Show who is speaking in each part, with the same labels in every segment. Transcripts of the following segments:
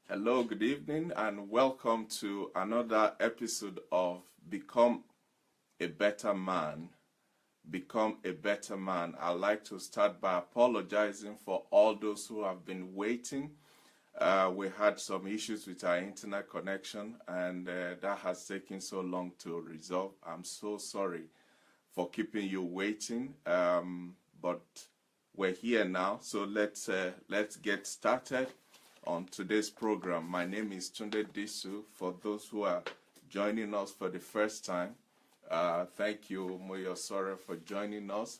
Speaker 1: Hello, good evening, and welcome to another episode of Become a Better Man. Become a Better Man. I'd like to start by apologizing for all those who have been waiting. We had some issues with our internet connection, and that has taken so long to resolve. I'm so sorry for keeping you waiting, but we're here now, so let's get started on today's program. My name is Tunde Disu. For those who are joining us for the first time, thank you, Moyosora, for joining us.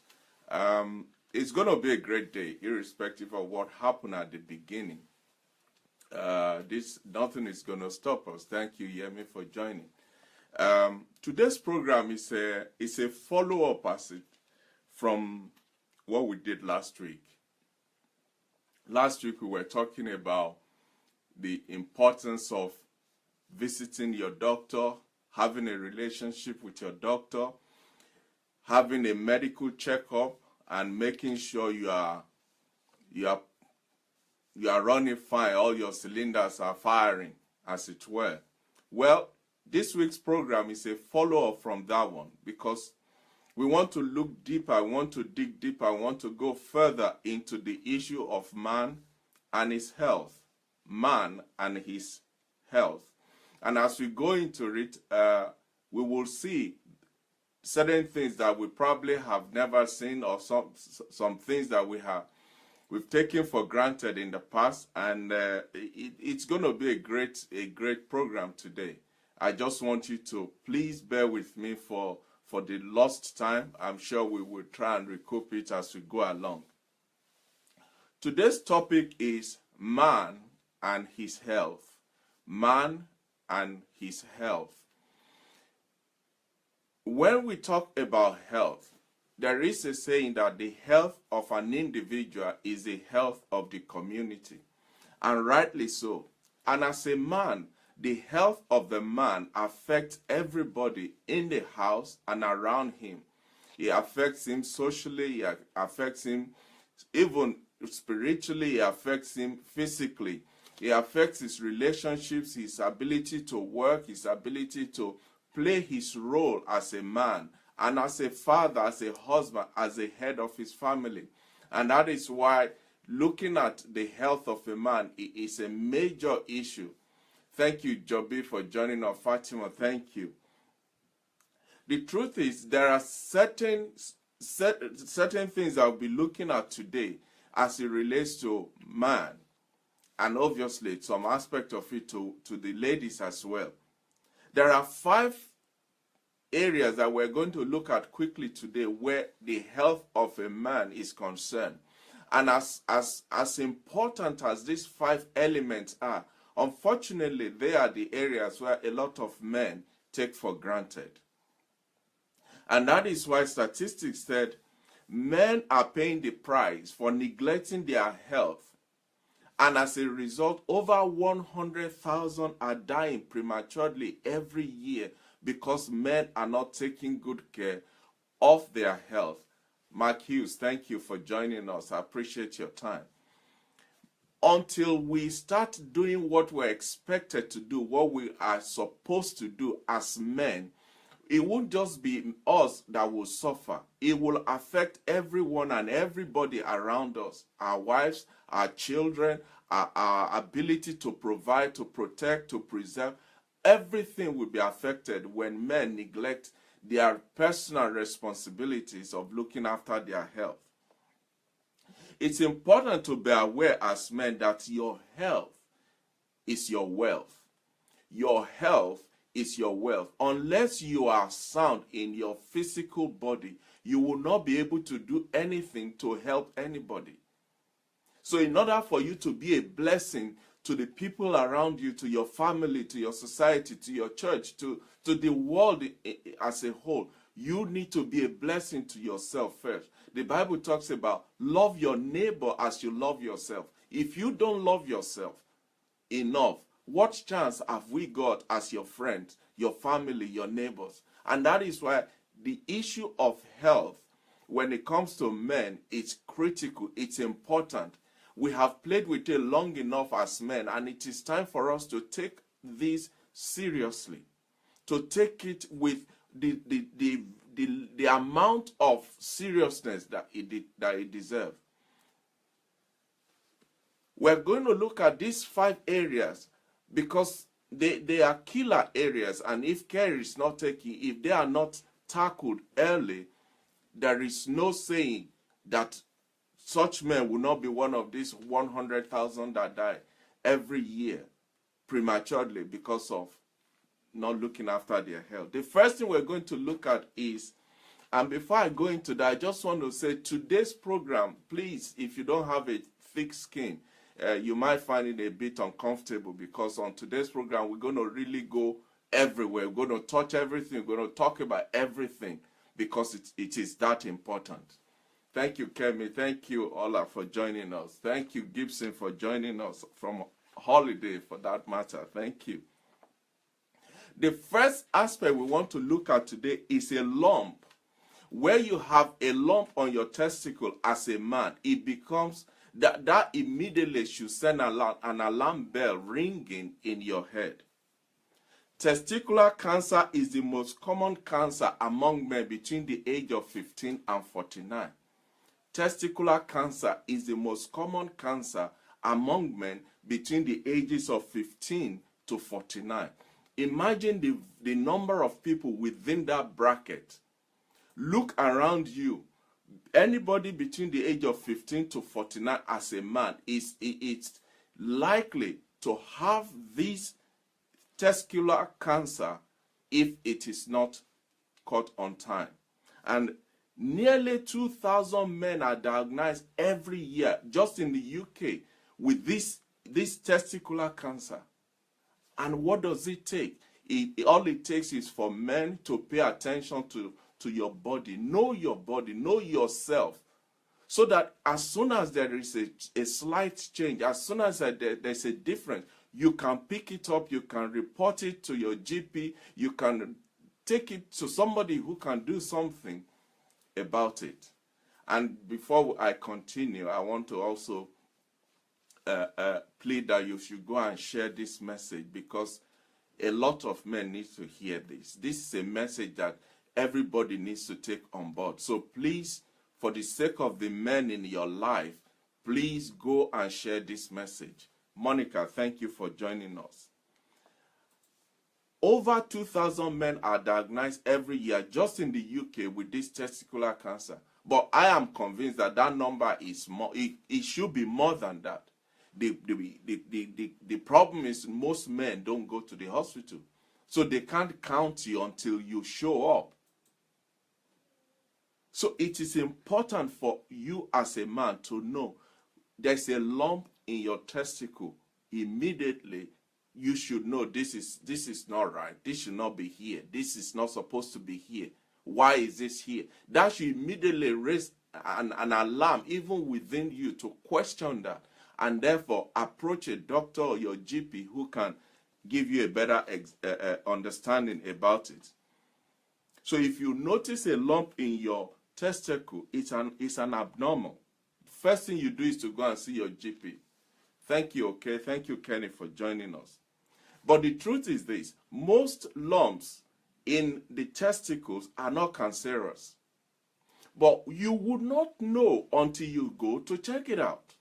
Speaker 1: It's going to be a great day, irrespective of what happened at the beginning. Nothing is going to stop us. Thank you, Yemi, for joining. Today's program is a follow-up from what we did last week. Last week we were talking about the importance of visiting your doctor, having a relationship with your doctor, having a medical checkup, and making sure you are running fine. All your cylinders are firing, as it were. Well, this week's program is a follow-up from that one because we want to look deeper, I want to dig deeper, I want to go further into the issue of man and his health. Man and his health. And as we go into it, we will see certain things that we probably have never seen, or some things that we've taken for granted in the past, and it's going to be a great program today. I just want you to please bear with me for the lost time. I'm sure we will try and recoup it as we go along. Today's topic is man and his health. Man and his health. When we talk about health, there is a saying that the health of an individual is the health of the community. And rightly so. And as a man, the health of the man affects everybody in the house and around him. It affects him socially, it affects him even spiritually, it affects him physically. It affects his relationships, his ability to work, his ability to play his role as a man, and as a father, as a husband, as a head of his family. And that is why looking at the health of a man is a major issue. Thank you, Joby, for joining us. Fatima, thank you. The truth is, there are certain things I'll be looking at today as it relates to man, and obviously some aspect of it to the ladies as well. There are 5 areas that we're going to look at quickly today where the health of a man is concerned. And as important as these 5 elements are, unfortunately, they are the areas where a lot of men take for granted. And that is why statistics said men are paying the price for neglecting their health. And as a result, over 100,000 are dying prematurely every year because men are not taking good care of their health. Mark Hughes, thank you for joining us. I appreciate your time. Until we start doing what we're expected to do, what we are supposed to do as men, it won't just be us that will suffer. It will affect everyone and everybody around us. Our wives, our children, our ability to provide, to protect, to preserve. Everything will be affected when men neglect their personal responsibilities of looking after their health. It's important to be aware as men that your health is your wealth. Your health is your wealth. Unless you are sound in your physical body, you will not be able to do anything to help anybody. So in order for you to be a blessing to the people around you, to your family, to your society, to your church, to the world as a whole, you need to be a blessing to yourself first. The Bible talks about love your neighbor as you love yourself. If you don't love yourself enough, what chance have we got as your friends, your family, your neighbors? And that is why the issue of health, when it comes to men, it's critical, it's important. we have played with it long enough as men, and it is time for us to take this seriously, to take it with the amount of seriousness that it deserves. We're going to look at these 5 areas because they are killer areas, and if care is not taken, if they are not tackled early, there is no saying that such men will not be one of these 100,000 that die every year prematurely because of not looking after their health. The first thing we're going to look at is, and before I go into that, I just want to say today's program, please, if you don't have a thick skin, you might find it a bit uncomfortable, because on today's program, we're going to really go everywhere. We're going to touch everything. We're going to talk about everything because it is that important. Thank you, Kemi. Thank you, Ola, for joining us. Thank you, Gibson, for joining us from holiday, for that matter. Thank you. The first aspect we want to look at today is a lump. Where you have a lump on your testicle as a man, it becomes that immediately should send an alarm bell ringing in your head. Testicular cancer is the most common cancer among men between the age of 15 and 49. Testicular cancer is the most common cancer among men between the ages of 15 to 49. Imagine the number of people within that bracket. Look around you. Anybody between the age of 15 to 49 as a man is likely to have this testicular cancer if it is not caught on time. And nearly 2,000 men are diagnosed every year just in the UK with this testicular cancer. And what does it take? All it takes is for men to pay attention to your body. Know your body. Know yourself. So that as soon as there is a slight change, as soon as there's a difference, you can pick it up, you can report it to your GP, you can take it to somebody who can do something about it. And before I continue, I want to also plead that you should go and share this message, because a lot of men need to hear this. This is a message that everybody needs to take on board. So please, for the sake of the men in your life, please go and share this message. Monica, thank you for joining us. Over 2,000 men are diagnosed every year just in the UK with this testicular cancer. But I am convinced that that number is more. It should be more than that. The problem is most men don't go to the hospital. So they can't count you until you show up. So it is important for you as a man to know there's a lump in your testicle. Immediately, you should know this is not right. This should not be here. This is not supposed to be here. Why is this here? That should immediately raise an alarm even within you to question that, and therefore approach a doctor or your GP who can give you a better understanding about it. So if you notice a lump in your testicle, it's an abnormal. First thing you do is to go and see your GP. Thank you, okay? Thank you, Kenny, for joining us. But the truth is this: most lumps in the testicles are not cancerous. But you would not know until you go to check it out.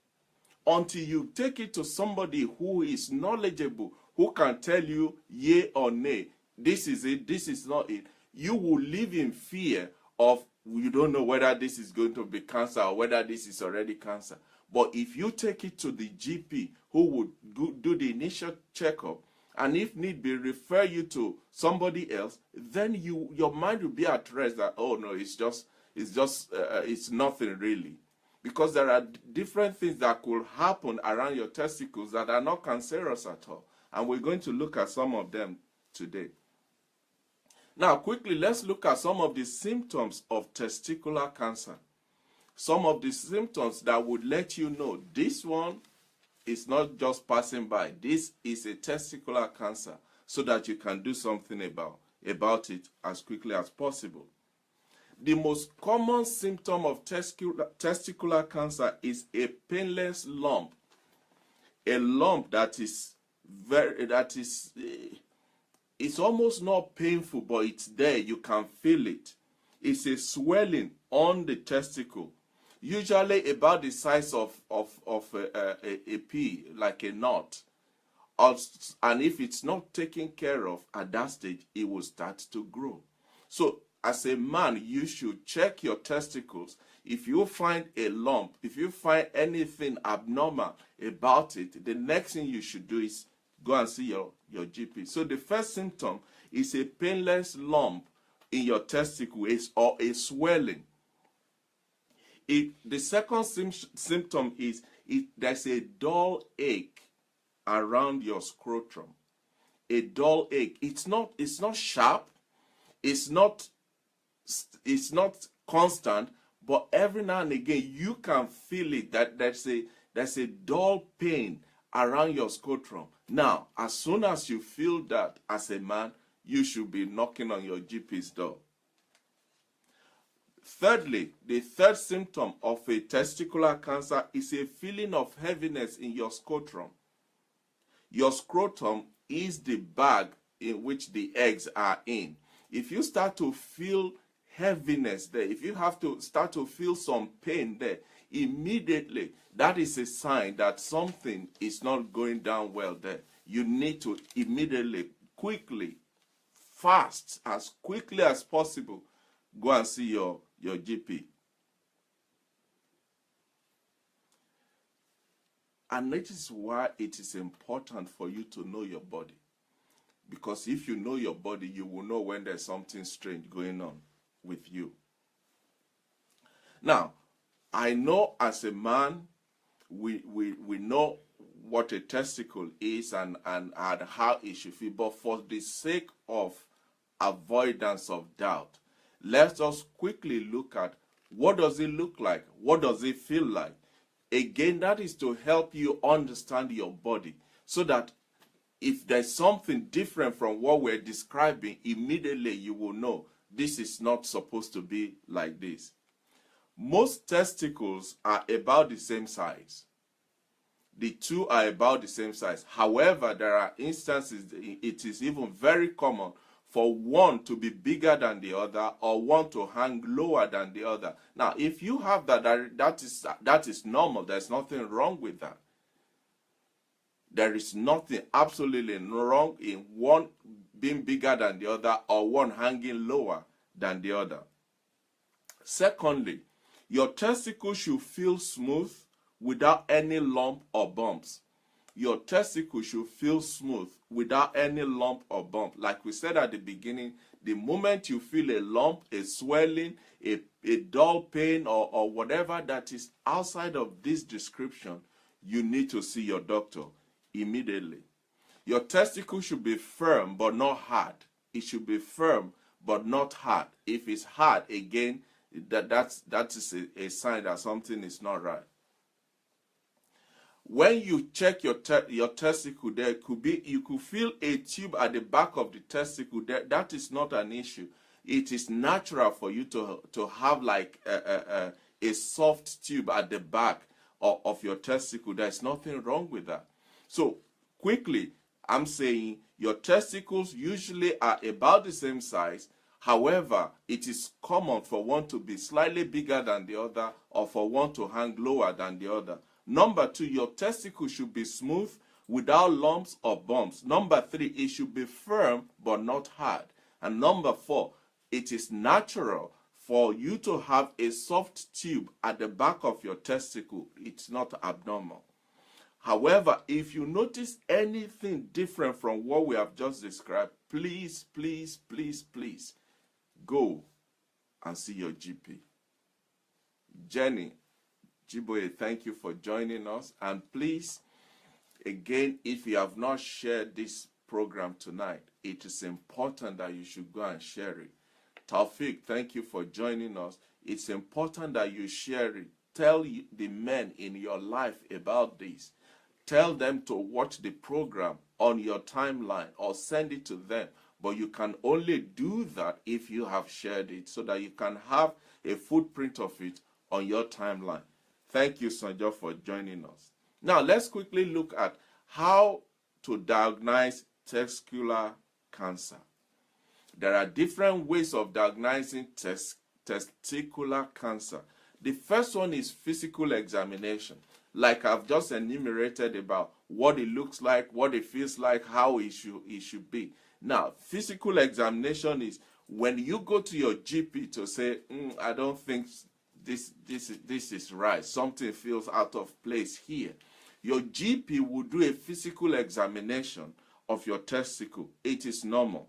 Speaker 1: Until you take it to somebody who is knowledgeable, who can tell you yea or nay, this is it, this is not it. You will live in fear of, you don't know whether this is going to be cancer or whether this is already cancer. But if you take it to the GP who would do the initial checkup, and if need be, refer you to somebody else, then your mind will be at rest that, oh no, it's nothing really. Because there are different things that could happen around your testicles that are not cancerous at all. And we're going to look at some of them today. Now, quickly, let's look at some of the symptoms of testicular cancer. Some of the symptoms that would let you know this one is not just passing by. This is a testicular cancer, so that you can do something about it as quickly as possible. The most common symptom of testicular cancer is a painless lump. A lump that is it's almost not painful, but it's there. You can feel it. It's a swelling on the testicle, usually about the size of a pea, like a nut. And if it's not taken care of at that stage, it will start to grow. So as a man, you should check your testicles. If you find a lump, if you find anything abnormal about it, the next thing you should do is go and see your GP. So the first symptom is a painless lump in your testicle or a swelling. The second symptom is there's a dull ache around your scrotum. A dull ache. It's not sharp. It's not constant, but every now and again you can feel it, that there's a dull pain around your scrotum. Now, as soon as you feel that as a man, you should be knocking on your GP's door. Thirdly, the third symptom of a testicular cancer is a feeling of heaviness in your scrotum. Your scrotum is the bag in which the eggs are in. If you start to feel heaviness there, if you have to start to feel some pain there, immediately that is a sign that something is not going down well there. You need to immediately, quickly, fast, as quickly as possible, go and see your GP. And that is why it is important for you to know your body. Because if you know your body, you will know when there's something strange going on with you. Now, I know as a man, we know what a testicle is and how it should feel. But for the sake of avoidance of doubt, let us quickly look at what does it look like? What does it feel like? Again, that is to help you understand your body, so that if there's something different from what we're describing, immediately you will know this is not supposed to be like this. Most testicles are about the same size. The two are about the same size. However, there are instances it is even very common for one to be bigger than the other, or one to hang lower than the other. Now, if you have that is normal. There's nothing wrong with that. There is nothing absolutely wrong in one being bigger than the other, or one hanging lower than the other. Secondly, your testicles should feel smooth without any lump or bumps. Your testicles should feel smooth without any lump or bump. Like we said at the beginning, the moment you feel a lump, a swelling, a dull pain, or whatever that is outside of this description, you need to see your doctor immediately. Your testicles should be firm but not hard. It should be firm but not hard. If it's hard, again, that is a sign that something is not right. When you check your testicle, you could feel a tube at the back of the testicle. That is not an issue. It is natural for you to have like a soft tube at the back of your testicle. There's nothing wrong with that. So quickly, I'm saying your testicles usually are about the same size. However, it is common for one to be slightly bigger than the other, or for one to hang lower than the other. Number 2, your testicles should be smooth without lumps or bumps. Number 3, it should be firm but not hard. And number 4, it is natural for you to have a soft tube at the back of your testicle. It's not abnormal. However, if you notice anything different from what we have just described, please, please, please, please go and see your GP. Jenny Jiboye, thank you for joining us. And please, again, if you have not shared this program tonight, it is important that you should go and share it. Taufik, thank you for joining us. It's important that you share it. Tell the men in your life about this. Tell them to watch the program on your timeline, or send it to them. But you can only do that if you have shared it so that you can have a footprint of it on your timeline. Thank you, Sanjo, for joining us. Now, let's quickly look at how to diagnose testicular cancer. There are different ways of diagnosing testicular cancer. The first one is physical examination. Like I've just enumerated about what it looks like, what it feels like, how it should be. Now, physical examination is when you go to your GP to say, I don't think this is right. Something feels out of place here. Your GP will do a physical examination of your testicle. It is normal.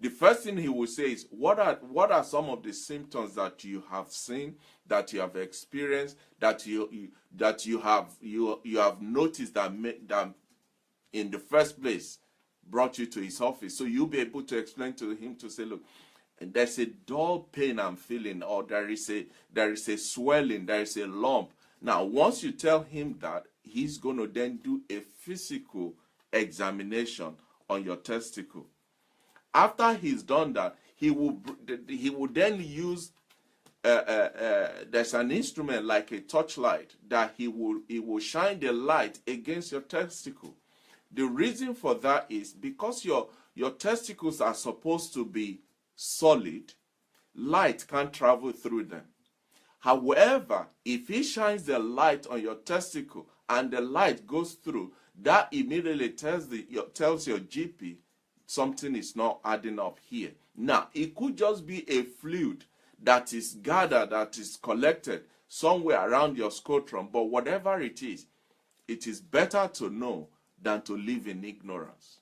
Speaker 1: The first thing he will say is, what are some of the symptoms that you have seen, that you have experienced, that you have noticed that in the first place brought you to his office. So you'll be able to explain to him to say, look, there's a dull pain I'm feeling, or there is a swelling, there is a lump. Now, once you tell him that, he's going to then do a physical examination on your testicle. After he's done that, he will then use there's an instrument like a torchlight that he will shine the light against your testicle. The reason for that is because your testicles are supposed to be solid. Light can't travel through them. However, if he shines the light on your testicle and the light goes through, that immediately tells your GP something is not adding up here. Now, it could just be a fluid that is gathered, that is collected somewhere around your scrotum, but whatever it is better to know than to live in ignorance.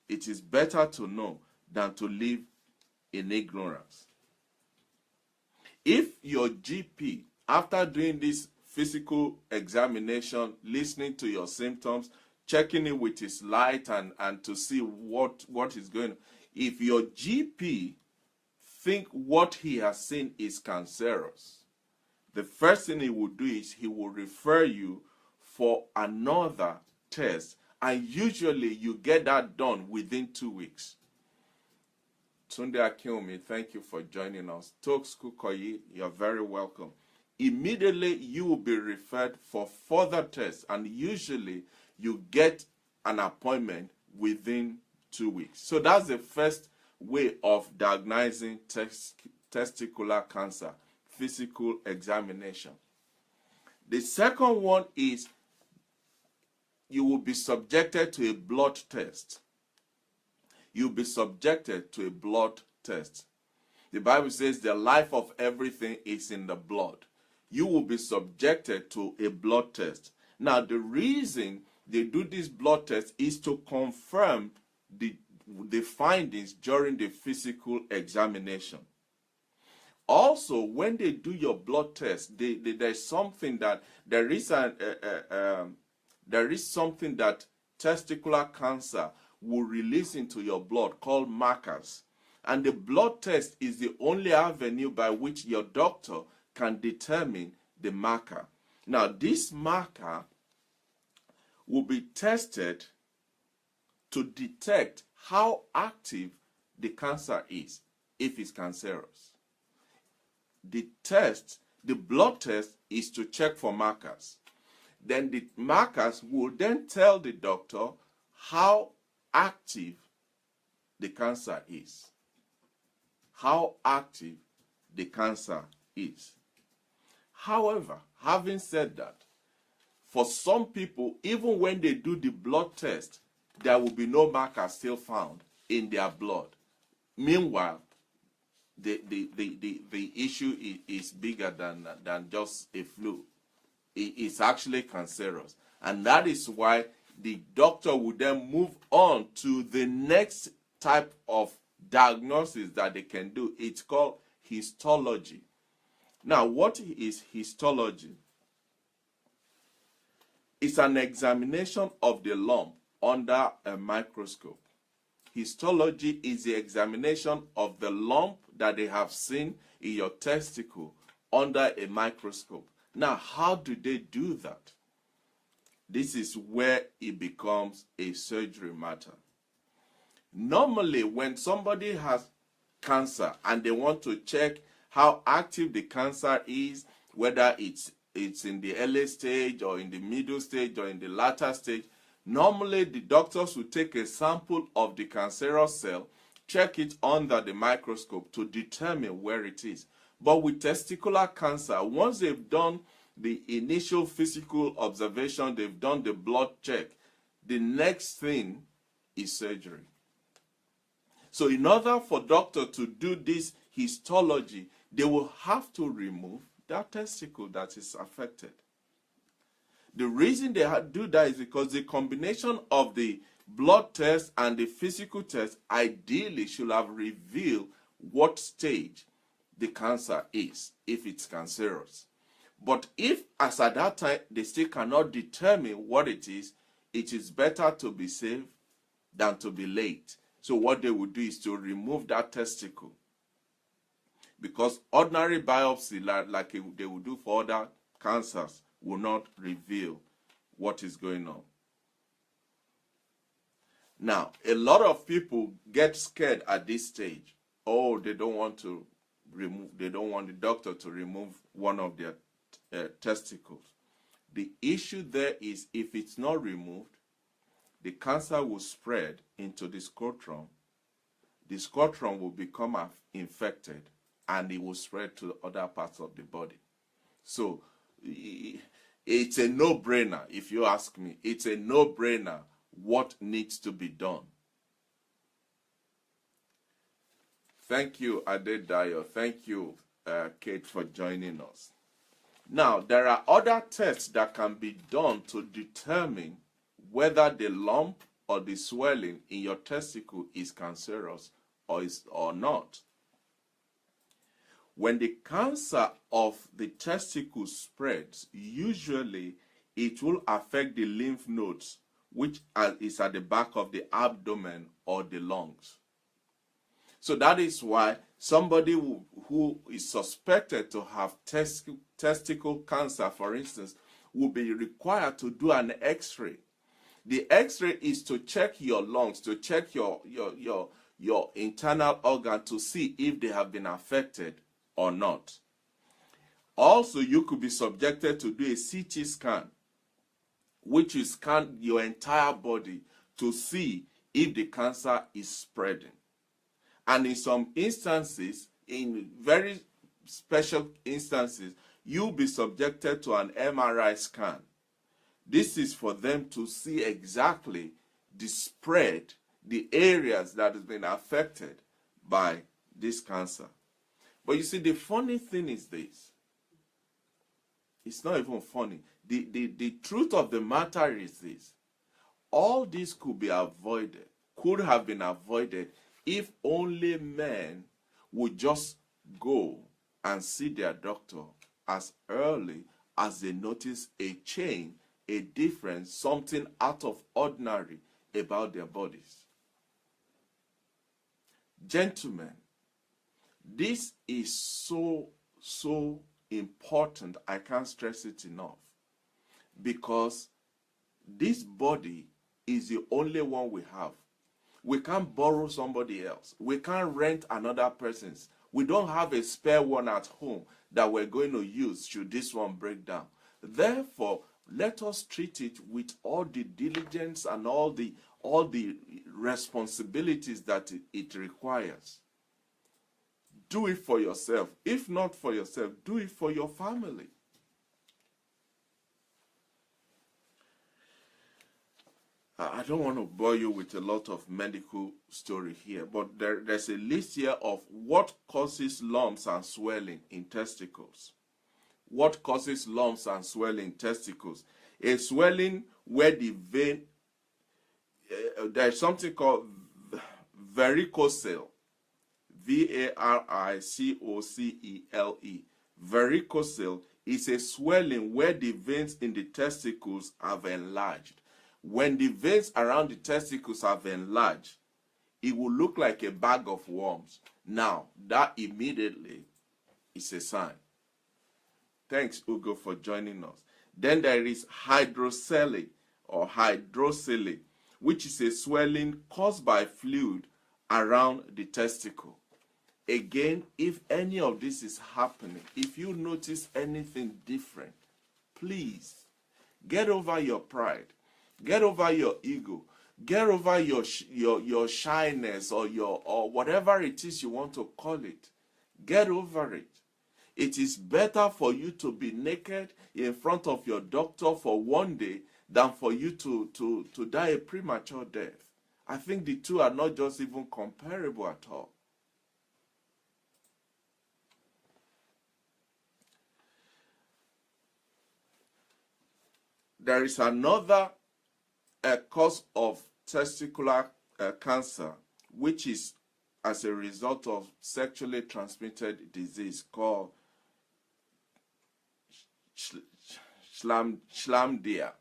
Speaker 1: It is better to know than to live in ignorance. If your GP, after doing this physical examination, listening to your symptoms, checking it with his light and to see what is going on, if your GP think what he has seen is cancerous, the first thing he will do is he will refer you for another test, and usually you get that done within 2 weeks. Tunde Akinwumi, thank you for joining us. Tokes Kukoyi, you're very welcome. Immediately you will be referred for further tests, and usually you get an appointment within 2 weeks. So that's the first way of diagnosing testicular cancer, physical examination. The second one is you will be subjected to a blood test. You'll be subjected to a blood test. The Bible says the life of everything is in the blood. You will be subjected to a blood test. Now, the reason they do this blood test is to confirm the findings during the physical examination. Also, when they do your blood test, there's something that there is something that testicular cancer will release into your blood called markers. And the blood test is the only avenue by which your doctor can determine the marker. Now, this marker will be tested to detect how active the cancer is, if it's cancerous. The blood test is to check for markers. Then the markers will then tell the doctor how active the cancer is. How active the cancer is. However, having said that, for some people, even when they do the blood test, there will be no marker still found in their blood. Meanwhile, the issue is bigger than just a flu. It's actually cancerous. And that is why the doctor will then move on to the next type of diagnosis that they can do. It's called histology. Now, what is histology? It's an examination of the lump under a microscope. Histology is the examination of the lump that they have seen in your testicle under a microscope. Now, how do they do that? This is where it becomes a surgery matter. Normally, when somebody has cancer and they want to check how active the cancer is, whether it's in the early stage or in the middle stage or in the latter stage, normally the doctors will take a sample of the cancerous cell, check it under the microscope to determine where it is. But with testicular cancer, once they've done the initial physical observation, they've done the blood check, the next thing is surgery. So in order for doctor to do this histology, they will have to remove that testicle that is affected. The reason they do that is because the combination of the blood test and the physical test ideally should have revealed what stage the cancer is, if it's cancerous. But if, as at that time, they still cannot determine what it is better to be safe than to be late. So what they would do is to remove that testicle. Because ordinary biopsy, like they would do for other cancers, will not reveal what is going on. Now, a lot of people get scared at this stage. Oh, they don't want the doctor to remove one of their testicles. The issue there is, if it's not removed, the cancer will spread into the scrotum. The scrotum will become infected, and it will spread to other parts of the body. So it's a no-brainer, if you ask me. It's a no-brainer what needs to be done. Thank you, Adedayo. Thank you, Kate, for joining us. Now, there are other tests that can be done to determine whether the lump or the swelling in your testicle is cancerous or not. When the cancer of the testicle spreads, usually it will affect the lymph nodes, which is at the back of the abdomen or the lungs. So that is why somebody who is suspected to have testicle cancer, for instance, will be required to do an X-ray. The X-ray is to check your lungs, to check your internal organ to see if they have been affected or not. Also, you could be subjected to do a CT scan, which will scan your entire body to see if the cancer is spreading. And in some instances, in very special instances, you'll be subjected to an MRI scan. This is for them to see exactly the spread, the areas that have been affected by this cancer. But you see, the funny thing is this. It's not even funny. The truth of the matter is this. All this could be avoided, could have been avoided, if only men would just go and see their doctor as early as they notice a change, a difference, something out of ordinary about their bodies. Gentlemen, this is so important. I can't stress it enough. Because this body is the only one we have. We can't borrow somebody else. We can't rent another person's. We don't have a spare one at home that we're going to use should this one break down. Therefore, let us treat it with all the diligence and all the responsibilities that it requires. Do it for yourself. If not for yourself, do it for your family. I don't want to bore you with a lot of medical story here, but there's a list here of what causes lumps and swelling in testicles. What causes lumps and swelling in testicles? A swelling where the vein, there's something called varicocele. varicocele. Varicocele is a swelling where the veins in the testicles have enlarged. When the veins around the testicles have enlarged, it will look like a bag of worms. Now, that immediately is a sign. Thanks, Ugo, for joining us. Then there is hydrocele or hydrocele, which is a swelling caused by fluid around the testicle. Again, if any of this is happening, if you notice anything different, please get over your pride, get over your ego, get over your shyness or whatever it is you want to call it. Get over it. It is better for you to be naked in front of your doctor for one day than for you to die a premature death. I think the two are not just even comparable at all. There is another cause of testicular cancer, which is as a result of sexually transmitted disease called chlamydia. Chlamydia.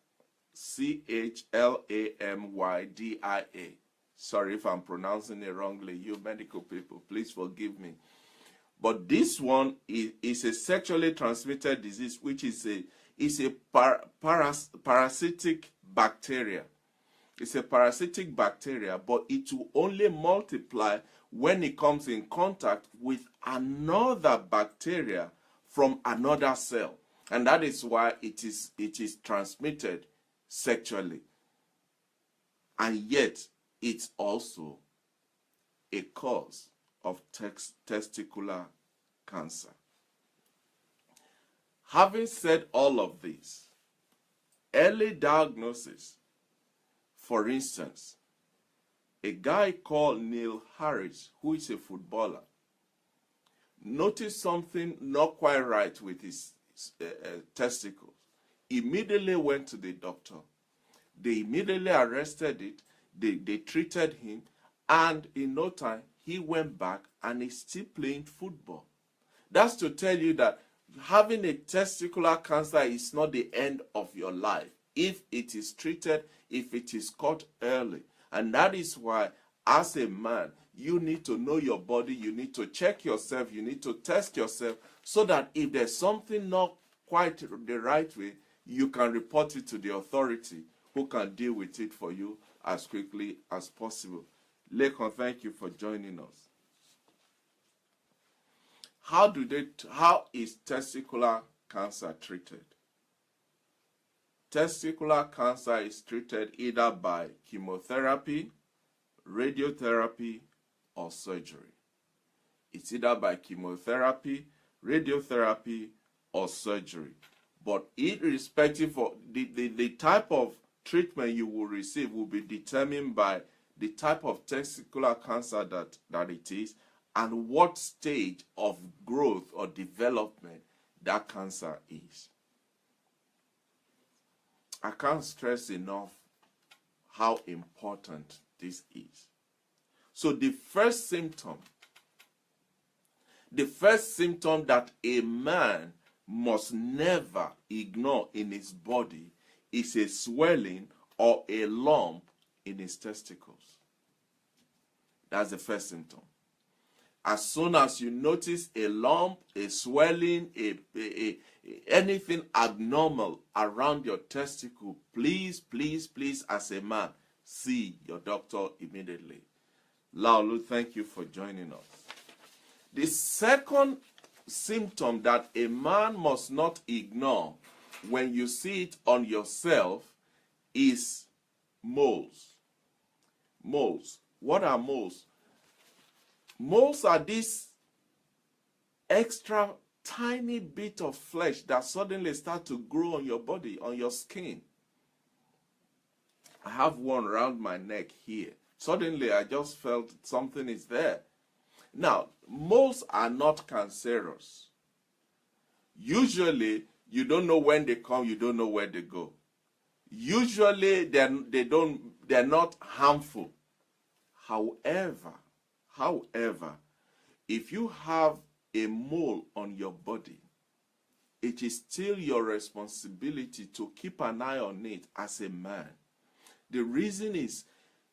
Speaker 1: Sorry if I'm pronouncing it wrongly. You medical people, please forgive me. But this one is a sexually transmitted disease, which is a parasitic bacteria. It's a parasitic bacteria, but it will only multiply when it comes in contact with another bacteria from another cell. And that is why it is transmitted sexually. And yet, it's also a cause of testicular cancer. Having said all of this, early diagnosis, for instance, a guy called Neil Harris, who is a footballer, noticed something not quite right with his testicles. Immediately went to the doctor. They immediately arrested it. They treated him, and in no time, he went back and is still playing football. That's to tell you that having a testicular cancer is not the end of your life if it is treated, if it is caught early. And that is why, as a man, you need to know your body, you need to check yourself, you need to test yourself, so that if there's something not quite the right way, you can report it to the authority, who can deal with it for you as quickly as possible. Lekon, thank you for joining us. How is testicular cancer treated? Testicular cancer is treated either by chemotherapy, radiotherapy, or surgery. It's either by chemotherapy, radiotherapy, or surgery. But irrespective of the type of treatment you will receive will be determined by the type of testicular cancer that it is and what stage of growth or development that cancer is. I can't stress enough how important this is. So the first symptom that a man must never ignore in his body is a swelling or a lump in his testicles. That's the first symptom. As soon as you notice a lump, a swelling, anything abnormal around your testicle, please, as a man, see your doctor immediately. Laolu, thank you for joining us. The second symptom that a man must not ignore when you see it on yourself is moles. Moles. What are moles? Moles are this extra tiny bit of flesh that suddenly start to grow on your body, on your skin. I have one around my neck here. Suddenly I just felt something is there. Now, moles are not cancerous. Usually, you don't know when they come, you don't know where they go. Usually, they're not harmful. However, if you have a mole on your body, it is still your responsibility to keep an eye on it as a man. The reason is,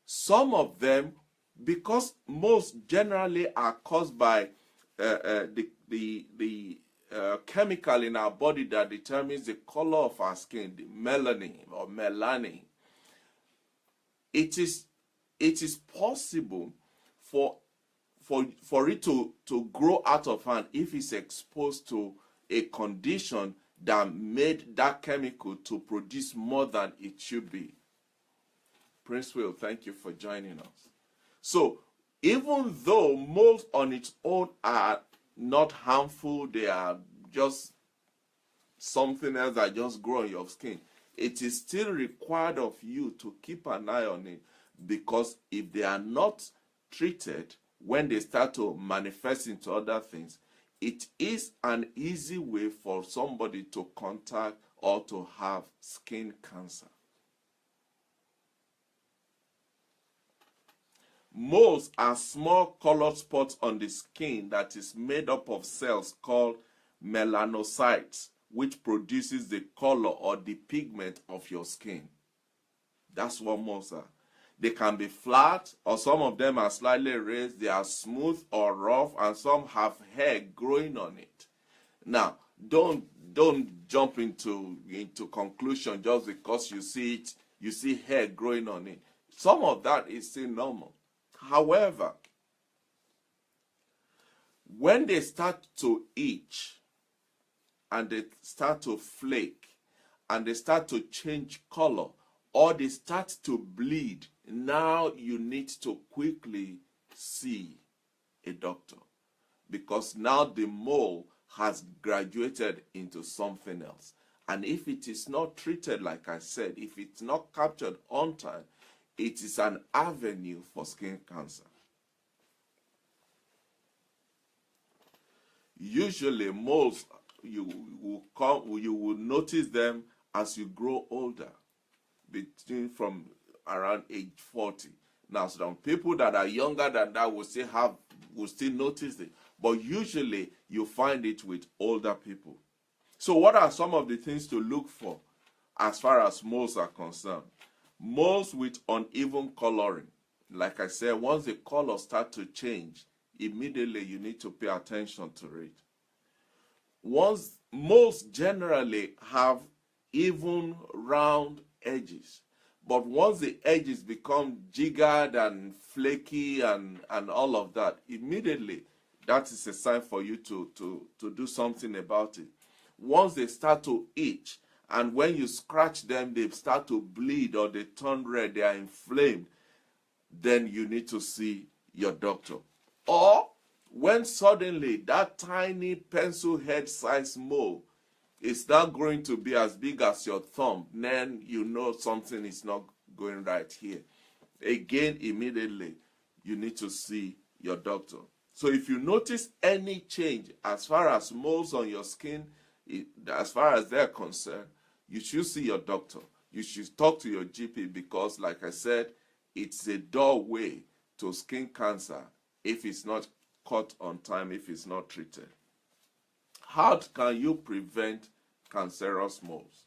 Speaker 1: some of them, because most generally are caused by the chemical in our body that determines the color of our skin, the melanin or melanin. it is possible for it to grow out of hand if it's exposed to a condition that made that chemical to produce more than it should be. Prince Will, thank you for joining us. So, even though molds on its own are not harmful, they are just something else that just grow on your skin, it is still required of you to keep an eye on it, because if they are not treated, when they start to manifest into other things, it is an easy way for somebody to contact or to have skin cancer. Moles are small colored spots on the skin that is made up of cells called melanocytes, which produces the color or the pigment of your skin. That's what moles are. They can be flat, or some of them are slightly raised. They are smooth or rough, and some have hair growing on it. Now, don't jump into conclusion just because you see hair growing on it. Some of that is still normal. However, when they start to itch, and they start to flake, and they start to change color, or they start to bleed, now you need to quickly see a doctor, because now the mole has graduated into something else. And if it is not treated, like I said, if it's not captured on time, it is an avenue for skin cancer. Usually moles, you will notice them as you grow older, from around age 40. Now, some people that are younger than that will still notice it, but usually you find it with older people. So what are some of the things to look for as far as moles are concerned? Moles with uneven coloring. Like I said, once the color starts to change, immediately you need to pay attention to it. Moles generally have even round edges, but once the edges become jiggered and flaky and all of that, immediately that is a sign for you to do something about it. Once they start to itch, and when you scratch them, they start to bleed or they turn red, they are inflamed, then you need to see your doctor. Or when suddenly that tiny pencil head size mole is now going to be as big as your thumb, then you know something is not going right here. Again, immediately, you need to see your doctor. So if you notice any change as far as moles on your skin, as far as they're concerned, you should see your doctor. You should talk to your GP, because, like I said, it's a doorway to skin cancer if it's not caught on time, if it's not treated. How can you prevent cancerous moles?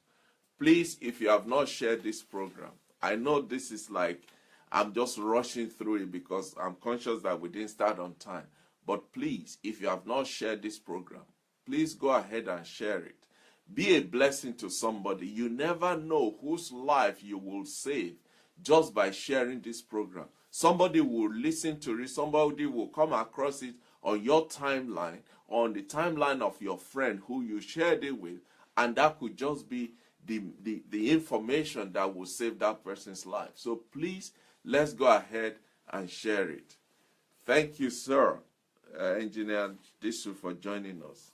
Speaker 1: Please, if you have not shared this program, I know this is like I'm just rushing through it because I'm conscious that we didn't start on time. But please, if you have not shared this program, please go ahead and share it. Be a blessing to somebody. You never know whose life you will save just by sharing this program. Somebody will listen to it. Somebody will come across it on your timeline, on the timeline of your friend who you shared it with, and that could just be the information that will save that person's life. So please, let's go ahead and share it. Thank you, sir, Engineer Disu, for joining us.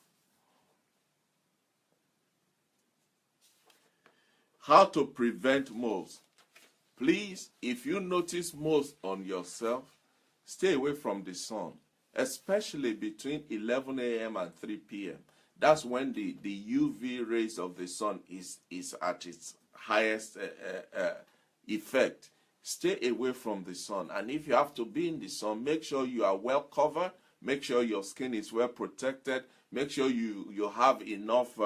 Speaker 1: How to prevent moles. Please, if you notice moles on yourself, stay away from the sun, especially between 11 a.m. and 3 p.m. That's when the UV rays of the sun is at its highest effect. Stay away from the sun. And if you have to be in the sun, make sure you are well covered. Make sure your skin is well protected. Make sure you have enough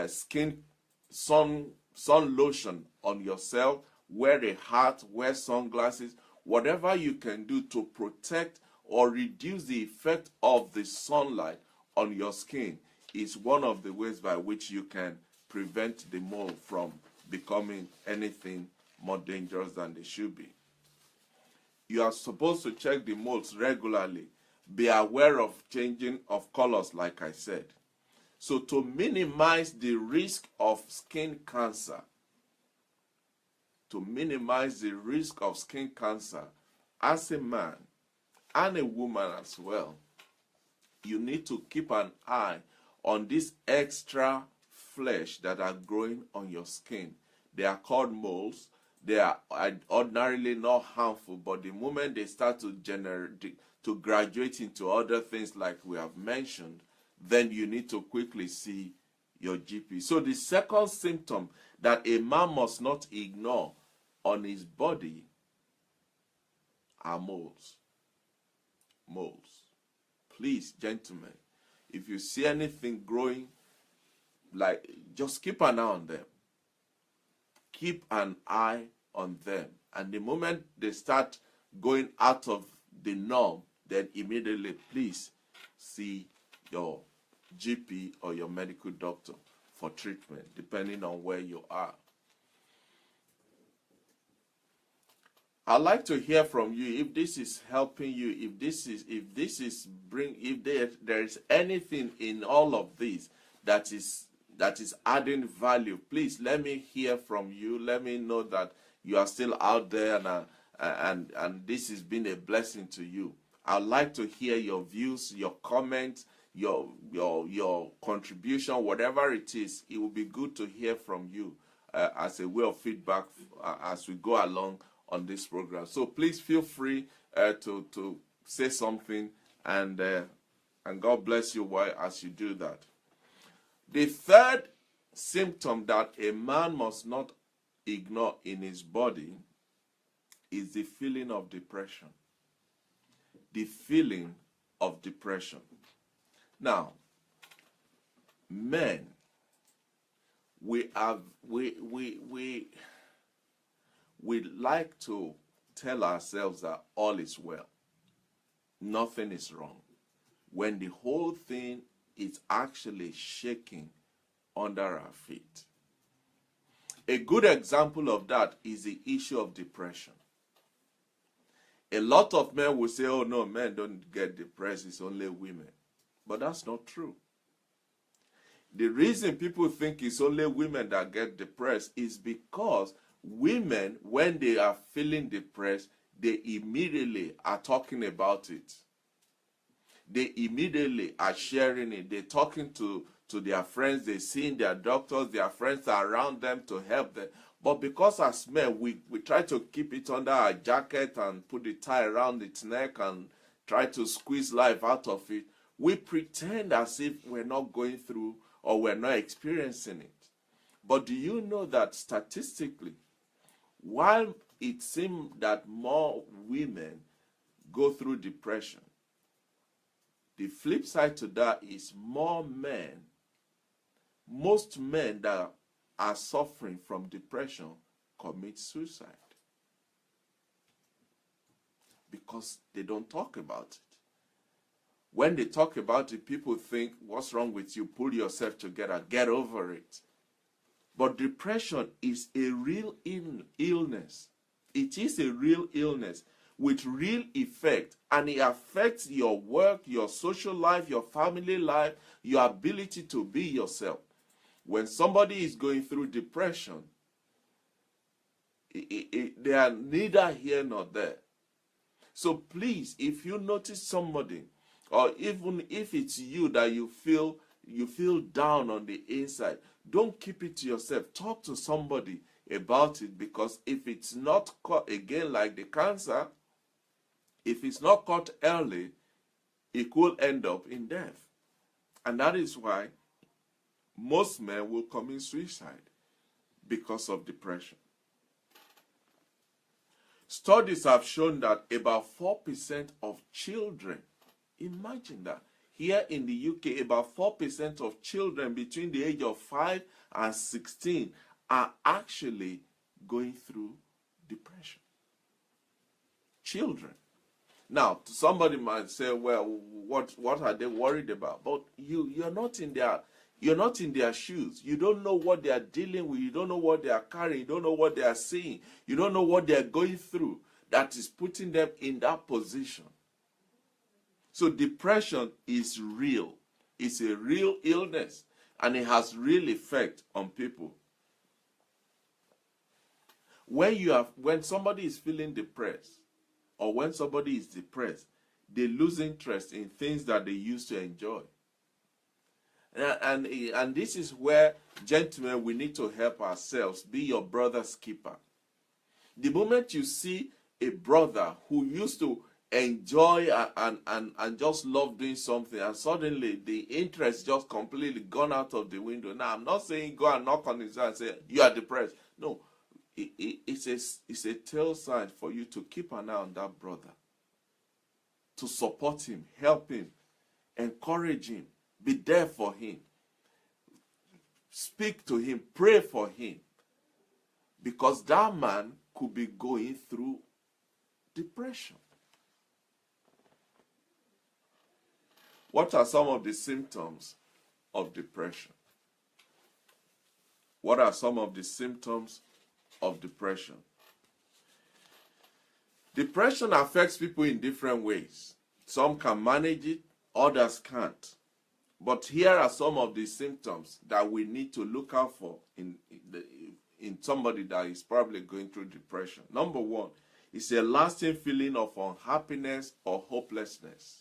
Speaker 1: skin sun lotion on yourself. Wear a hat, wear sunglasses, whatever you can do to protect or reduce the effect of the sunlight on your skin is one of the ways by which you can prevent the mole from becoming anything more dangerous than they should be. You are supposed to check the moles regularly. Be aware of changing of colors, like I said. So to minimize the risk of skin cancer, as a man and a woman as well, you need to keep an eye on this extra flesh that are growing on your skin. They are called moles. They are ordinarily not harmful, but the moment they start to graduate into other things like we have mentioned, then you need to quickly see your GP. So the second symptom that a man must not ignore on his body are moles. Moles. Please, gentlemen, if you see anything growing, like, just keep an eye on them. Keep an eye on them. And the moment they start going out of the norm, then immediately, please see your GP or your medical doctor for treatment, depending on where you are. I'd like to hear from you if this is helping you, if there is anything in all of this that is adding value. Please let me hear from you. Let me know that you are still out there and this has been a blessing to you. I'd like to hear your views, your comments, your contribution, whatever it is. It will be good to hear from you as a way of feedback as we go along on this program. So please feel free to say something, and God bless you as you do that. The third symptom that a man must not ignore in his body is the feeling of depression. The feeling of depression. Now, men, we like to tell ourselves that all is well. Nothing is wrong. When the whole thing is actually shaking under our feet. A good example of that is the issue of depression. A lot of men will say, oh no, men don't get depressed, it's only women. But that's not true. The reason people think it's only women that get depressed is because women, when they are feeling depressed, they immediately are talking about it. They immediately are sharing it. They're talking to their friends. They're seeing their doctors. Their friends are around them to help them. But because as men, we try to keep it under our jacket and put the tie around its neck and try to squeeze life out of it, we pretend as if we're not going through or we're not experiencing it. But do you know that statistically, while it seems that more women go through depression, the flip side to that is more men, most men that are suffering from depression commit suicide. Because they don't talk about it. When they talk about it, people think, what's wrong with you? Pull yourself together, get over it. But depression is a real illness. It is a real illness with real effect, and it affects your work, your social life, your family life, your ability to be yourself. When somebody is going through depression, they are neither here nor there. So please, if you notice somebody, or even if it's you that you feel down on the inside, don't keep it to yourself. Talk to somebody about it, because if it's not caught, again like the cancer, if it's not caught early, it could end up in death. And that is why most men will commit suicide, because of depression. Studies have shown that about 4% of children, imagine that, here in the UK, about 4% of children between the age of 5 and 16 are actually going through depression. Children. Now, somebody might say, well, what are they worried about? But you're not in You're not in their shoes. You don't know what they are dealing with. You don't know what they are carrying. You don't know what they are seeing. You don't know what they are going through that is putting them in that position. So depression is real. It's a real illness, and it has real effect on people. When somebody is feeling depressed, or when somebody is depressed, they lose interest in things that they used to enjoy. And this is where, gentlemen, we need to help ourselves. Be your brother's keeper. The moment you see a brother who used to enjoy and just love doing something, and suddenly the interest just completely gone out of the window. Now, I'm not saying go and knock on his door and say, you are depressed. No, it's a tell sign for you to keep an eye on that brother, to support him, help him, encourage him, be there for him, speak to him, pray for him, because that man could be going through depression. What are some of the symptoms of depression? What are some of the symptoms of depression? Depression affects people in different ways. Some can manage it, others can't. But here are some of the symptoms that we need to look out for in somebody that is probably going through depression. Number one is a lasting feeling of unhappiness or hopelessness.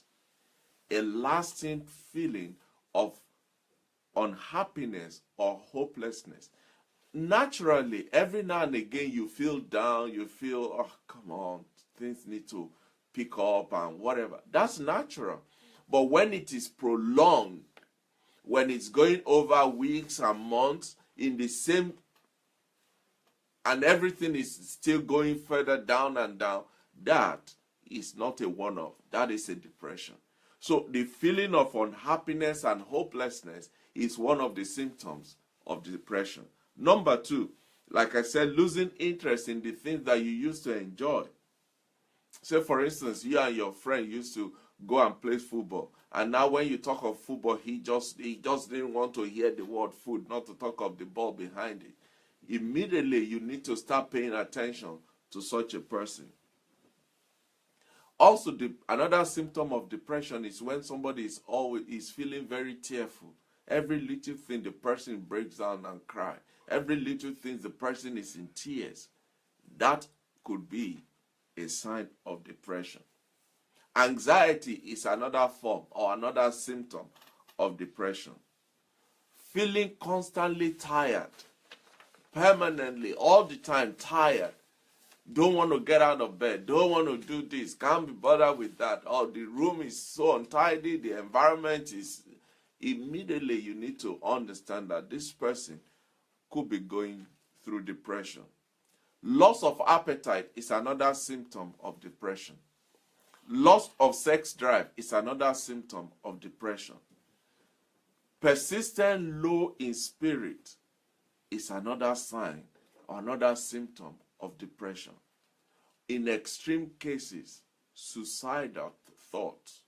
Speaker 1: A lasting feeling of unhappiness or hopelessness. Naturally, every now and again you feel down, you feel, oh, come on, things need to pick up and whatever. That's natural. But when it is prolonged, when it's going over weeks and months in the same, and everything is still going further down and down, that is not a one-off. That is a depression. So the feeling of unhappiness and hopelessness is one of the symptoms of depression. Number two, like I said, losing interest in the things that you used to enjoy. Say, for instance, you and your friend used to go and play football, and now when you talk of football, he just didn't want to hear the word foot, not to talk of the ball behind it. Immediately, you need to start paying attention to such a person. Also, another symptom of depression is when somebody is feeling very tearful. Every little thing, the person breaks down and cries. Every little thing, the person is in tears. That could be a sign of depression. Anxiety is another form or another symptom of depression. Feeling constantly tired, permanently, all the time tired. Don't want to get out of bed, don't want to do this, can't be bothered with that. Or the room is so untidy, the environment is... Immediately you need to understand that this person could be going through depression. Loss of appetite is another symptom of depression. Loss of sex drive is another symptom of depression. Persistent low in spirit is another sign or another symptom of depression. In extreme cases, suicidal thoughts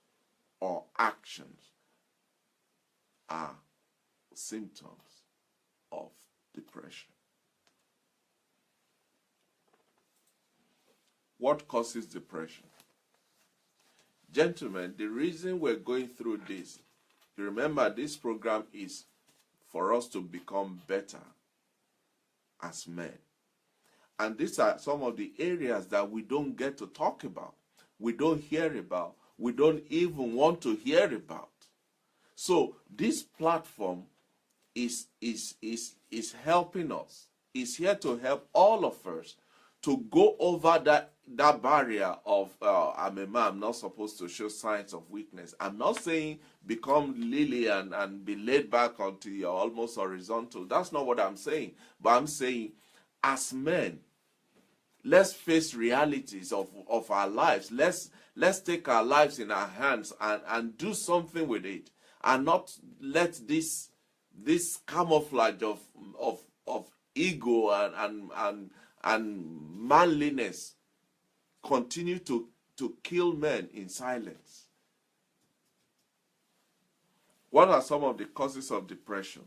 Speaker 1: or actions are symptoms of depression. What causes depression? Gentlemen, the reason we're going through this, remember this program is for us to become better as men. And these are some of the areas that we don't get to talk about, we don't hear about, we don't even want to hear about. So this platform is helping us. It's here to help all of us to go over that barrier of I'm a man, I'm not supposed to show signs of weakness. I'm not saying become lily and be laid back until you're almost horizontal. That's not what I'm saying. But I'm saying as men, let's face realities of our lives. Let's take our lives in our hands and do something with it. And not let this camouflage of ego and manliness continue to kill men in silence. What are some of the causes of depression?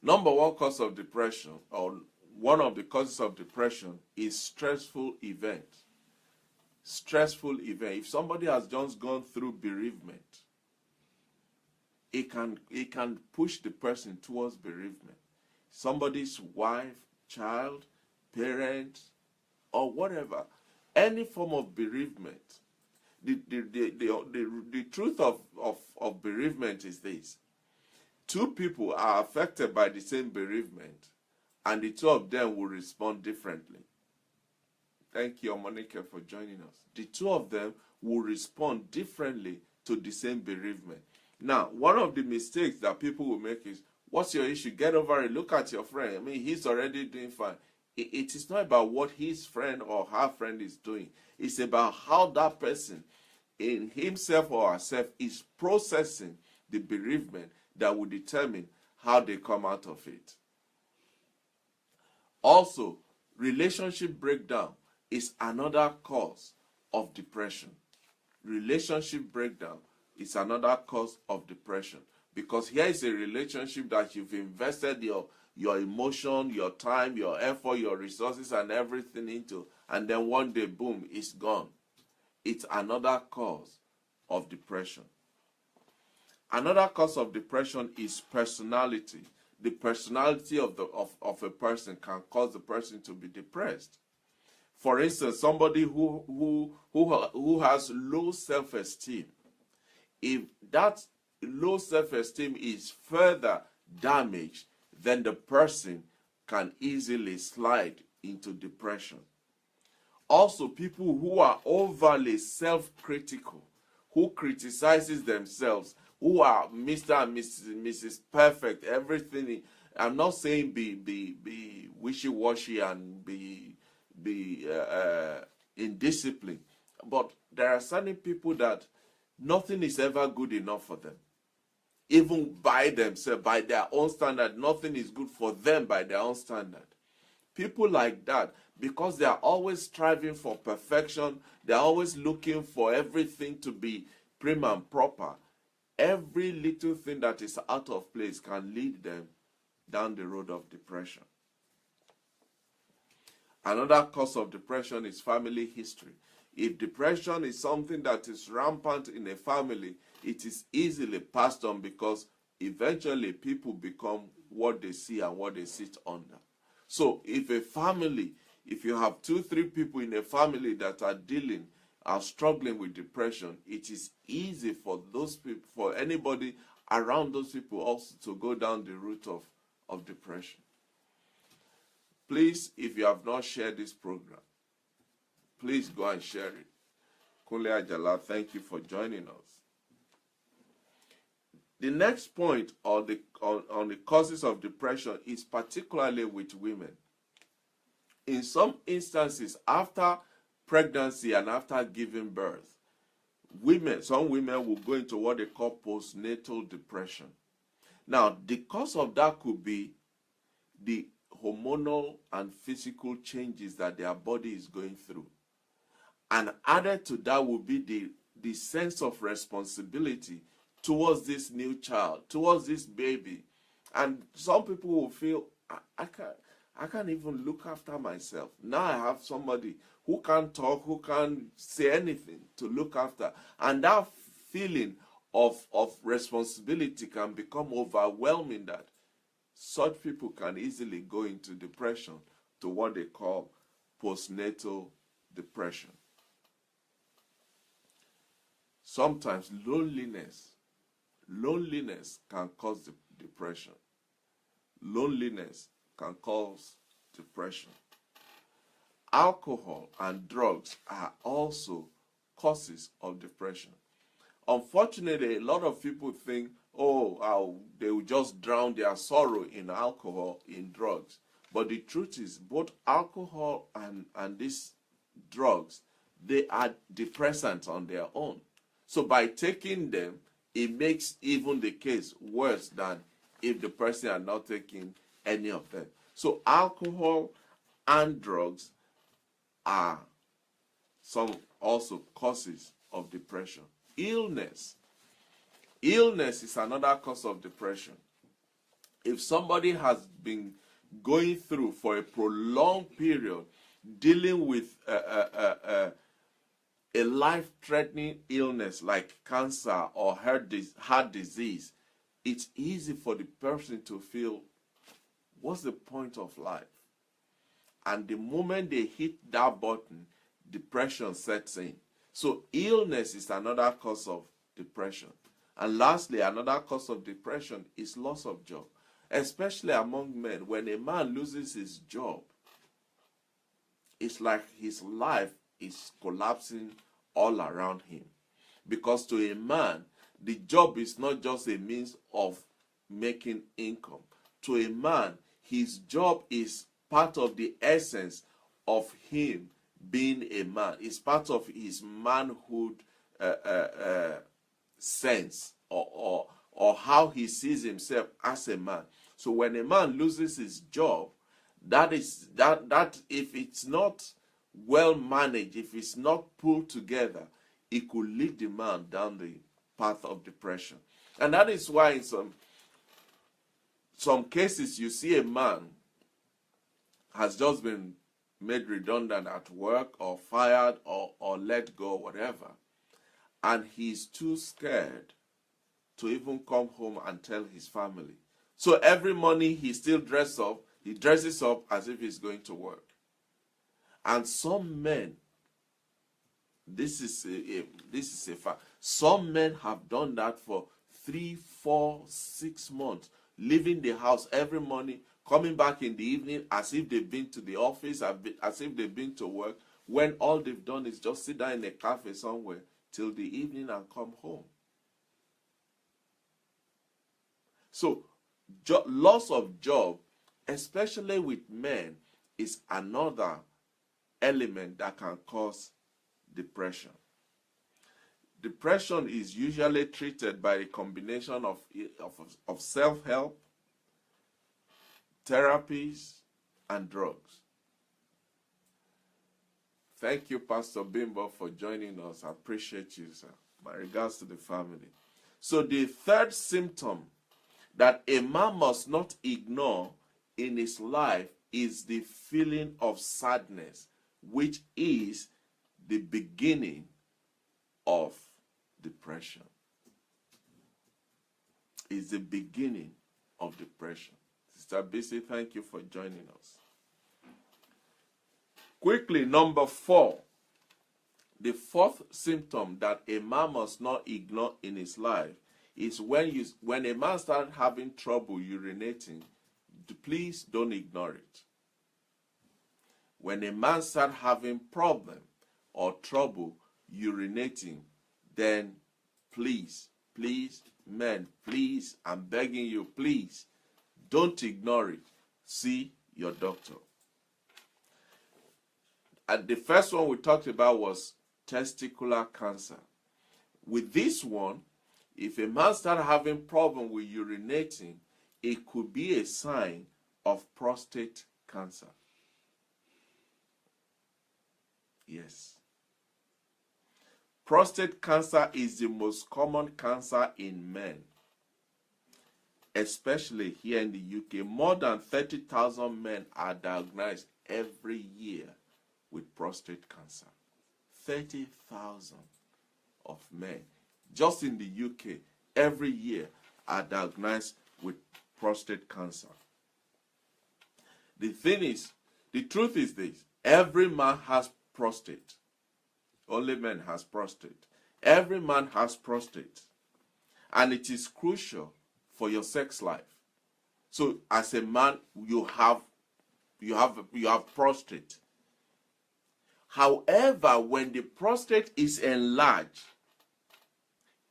Speaker 1: Number one cause of depression, or one of the causes of depression, is stressful event. Stressful event. If somebody has just gone through bereavement, it can push the person towards bereavement. Somebody's wife, child, parent, or whatever. Any form of bereavement. The truth of bereavement is this. Two people are affected by the same bereavement, and the two of them will respond differently. Thank you, Monica, for joining us. The two of them will respond differently to the same bereavement. Now, one of the mistakes that people will make is, what's your issue? Get over it. Look at your friend. I mean, he's already doing fine. It is not about what his friend or her friend is doing. It's about how that person, in himself or herself, is processing the bereavement that will determine how they come out of it. Also, relationship breakdown is another cause of depression. Relationship breakdown is another cause of depression, because here is a relationship that you've invested your emotion, your time, your effort, your resources, and everything into, and then one day, boom, it's gone. It's another cause of depression. Another cause of depression is personality. The personality of a person can cause the person to be depressed. For instance, somebody who has low self-esteem, if that low self-esteem is further damaged, then the person can easily slide into depression. Also, people who are overly self-critical, who criticizes themselves, who are Mr. and Mrs. Perfect, everything. I'm not saying be wishy-washy and be indisciplined, but there are certain people that nothing is ever good enough for them. Even by themselves, by their own standard, nothing is good for them by their own standard. People like that, because they are always striving for perfection, they're always looking for everything to be prim and proper. Every little thing that is out of place can lead them down the road of depression. Another cause of depression is family history. If depression is something that is rampant in a family, it is easily passed on, because eventually people become what they see and what they sit under. So if you have 2-3 people in a family that are struggling with depression, it is easy for those people, for anybody around those people also to go down the route of depression. Please, if you have not shared this program, please go and share it. Kunle Ajala, thank you for joining us. The next point on the causes of depression is particularly with women. In some instances, after pregnancy and after giving birth, some women will go into what they call postnatal depression. Now, the cause of that could be the hormonal and physical changes that their body is going through. And added to that will be the sense of responsibility towards this new child, towards this baby. And some people will feel, I can't even look after myself. Now I have somebody who can't talk, who can't say anything to look after. And that feeling of responsibility can become overwhelming, that such people can easily go into depression, to what they call postnatal depression. Sometimes loneliness can cause depression. Loneliness can cause depression. Alcohol and drugs are also causes of depression. Unfortunately, a lot of people think, they will just drown their sorrow in alcohol, in drugs. But the truth is, both alcohol and these drugs, they are depressants on their own. So by taking them, it makes even the case worse than if the person had not taken any of them. So alcohol and drugs are some also causes of depression. Illness. Illness is another cause of depression. If somebody has been going through for a prolonged period dealing with a life-threatening illness like cancer or heart disease, it's easy for the person to feel, what's the point of life? And the moment they hit that button, depression sets in. So illness is another cause of depression. And lastly, another cause of depression is loss of job, especially among men. When a man loses his job, it's like his life is collapsing all around him. Because to a man, the job is not just a means of making income. To a man, his job is part of the essence of him being a man. It's part of his manhood sense or how he sees himself as a man. So when a man loses his job, that if it's not well managed, if it's not pulled together, it could lead the man down the path of depression. And that is why in some cases you see a man has just been made redundant at work or fired or let go, whatever, and he's too scared to even come home and tell his family. So every morning he still dresses up as if he's going to work. And some men, this is a fact, some men have done that for 3, 4, 6 months, leaving the house every morning, coming back in the evening as if they've been to the office, as if they've been to work, when all they've done is just sit down in a cafe somewhere till the evening and come home. So loss of job, especially with men, is another element that can cause depression. Depression is usually treated by a combination of self-help, therapies, and drugs. Thank you, Pastor Bimbo, for joining us. I appreciate you, sir. My regards to the family. So the third symptom that a man must not ignore in his life is the feeling of sadness, which is the beginning of depression. Is the beginning of depression. Sister Bisi, thank you for joining us. Quickly, number 4. The fourth symptom that a man must not ignore in his life is when a man starts having trouble urinating, please don't ignore it. When a man starts having problem or trouble urinating, then please, men, please, I'm begging you, please, don't ignore it. See your doctor. And the first one we talked about was testicular cancer. With this one, if a man starts having problem with urinating, it could be a sign of prostate cancer. Yes. Prostate cancer is the most common cancer in men, especially here in the UK. More than 30,000 men are diagnosed every year with prostate cancer. 30,000 of men just in the UK every year are diagnosed with prostate cancer. The truth is this: every man has prostate. Only men has prostate. Every man has prostate, and it is crucial for your sex life. So, as a man, you have prostate. However, when the prostate is enlarged,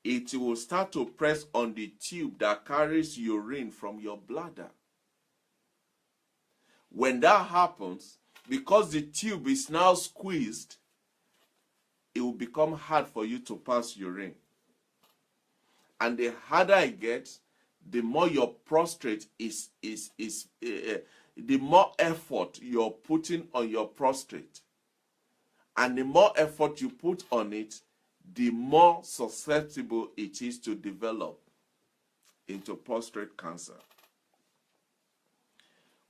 Speaker 1: it will start to press on the tube that carries urine from your bladder. When that happens, because the tube is now squeezed, it will become hard for you to pass urine. And the harder it gets, the more your prostate the more effort you're putting on your prostate. And the more effort you put on it, the more susceptible it is to develop into prostate cancer.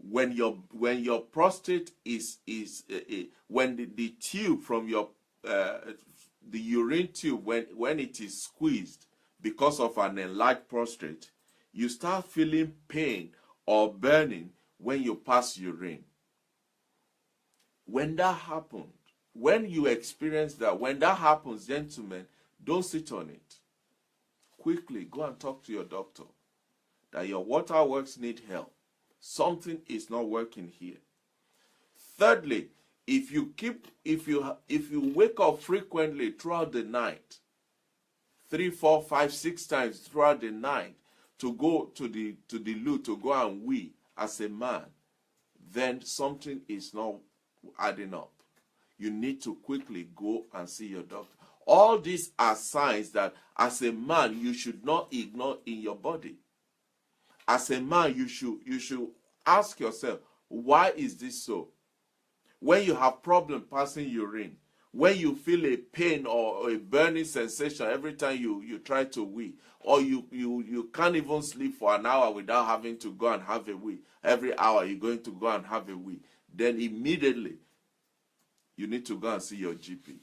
Speaker 1: When your prostate when the tube from your the urine tube, when it is squeezed because of an enlarged prostate, you start feeling pain or burning when you pass urine. When that happens, when you experience that, when that happens, gentlemen, don't sit on it. Quickly go and talk to your doctor that your waterworks need help. Something is not working here. Thirdly, if you wake up frequently throughout the night, 3, 4, 5, 6 times throughout the night, to go to the loo to go and wee as a man, then something is not adding up. You need to quickly go and see your doctor. All these are signs that as a man you should not ignore in your body. As a man, you should ask yourself, why is this so? When you have problem passing urine, when you feel a pain or a burning sensation every time you try to wee, or you can't even sleep for an hour without having to go and have a wee, every hour you're going to go and have a wee, then immediately you need to go and see your GP.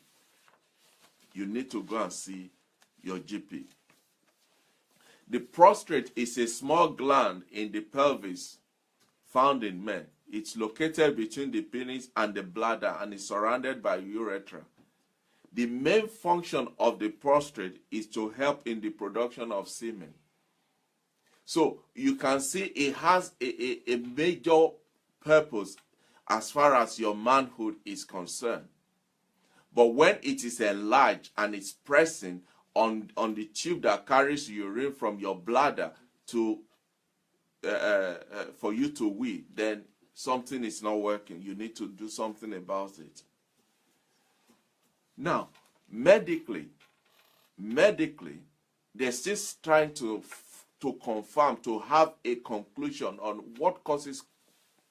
Speaker 1: You need to go and see your GP. The prostate is a small gland in the pelvis found in men. It's located between the penis and the bladder and is surrounded by urethra. The main function of the prostate is to help in the production of semen. So you can see it has a major purpose as far as your manhood is concerned. But when it is enlarged and it's pressing on the tube that carries urine from your bladder to for you to wee, then something is not working. You need to do something about it. Now, medically, they're still trying to confirm, to have a conclusion on what causes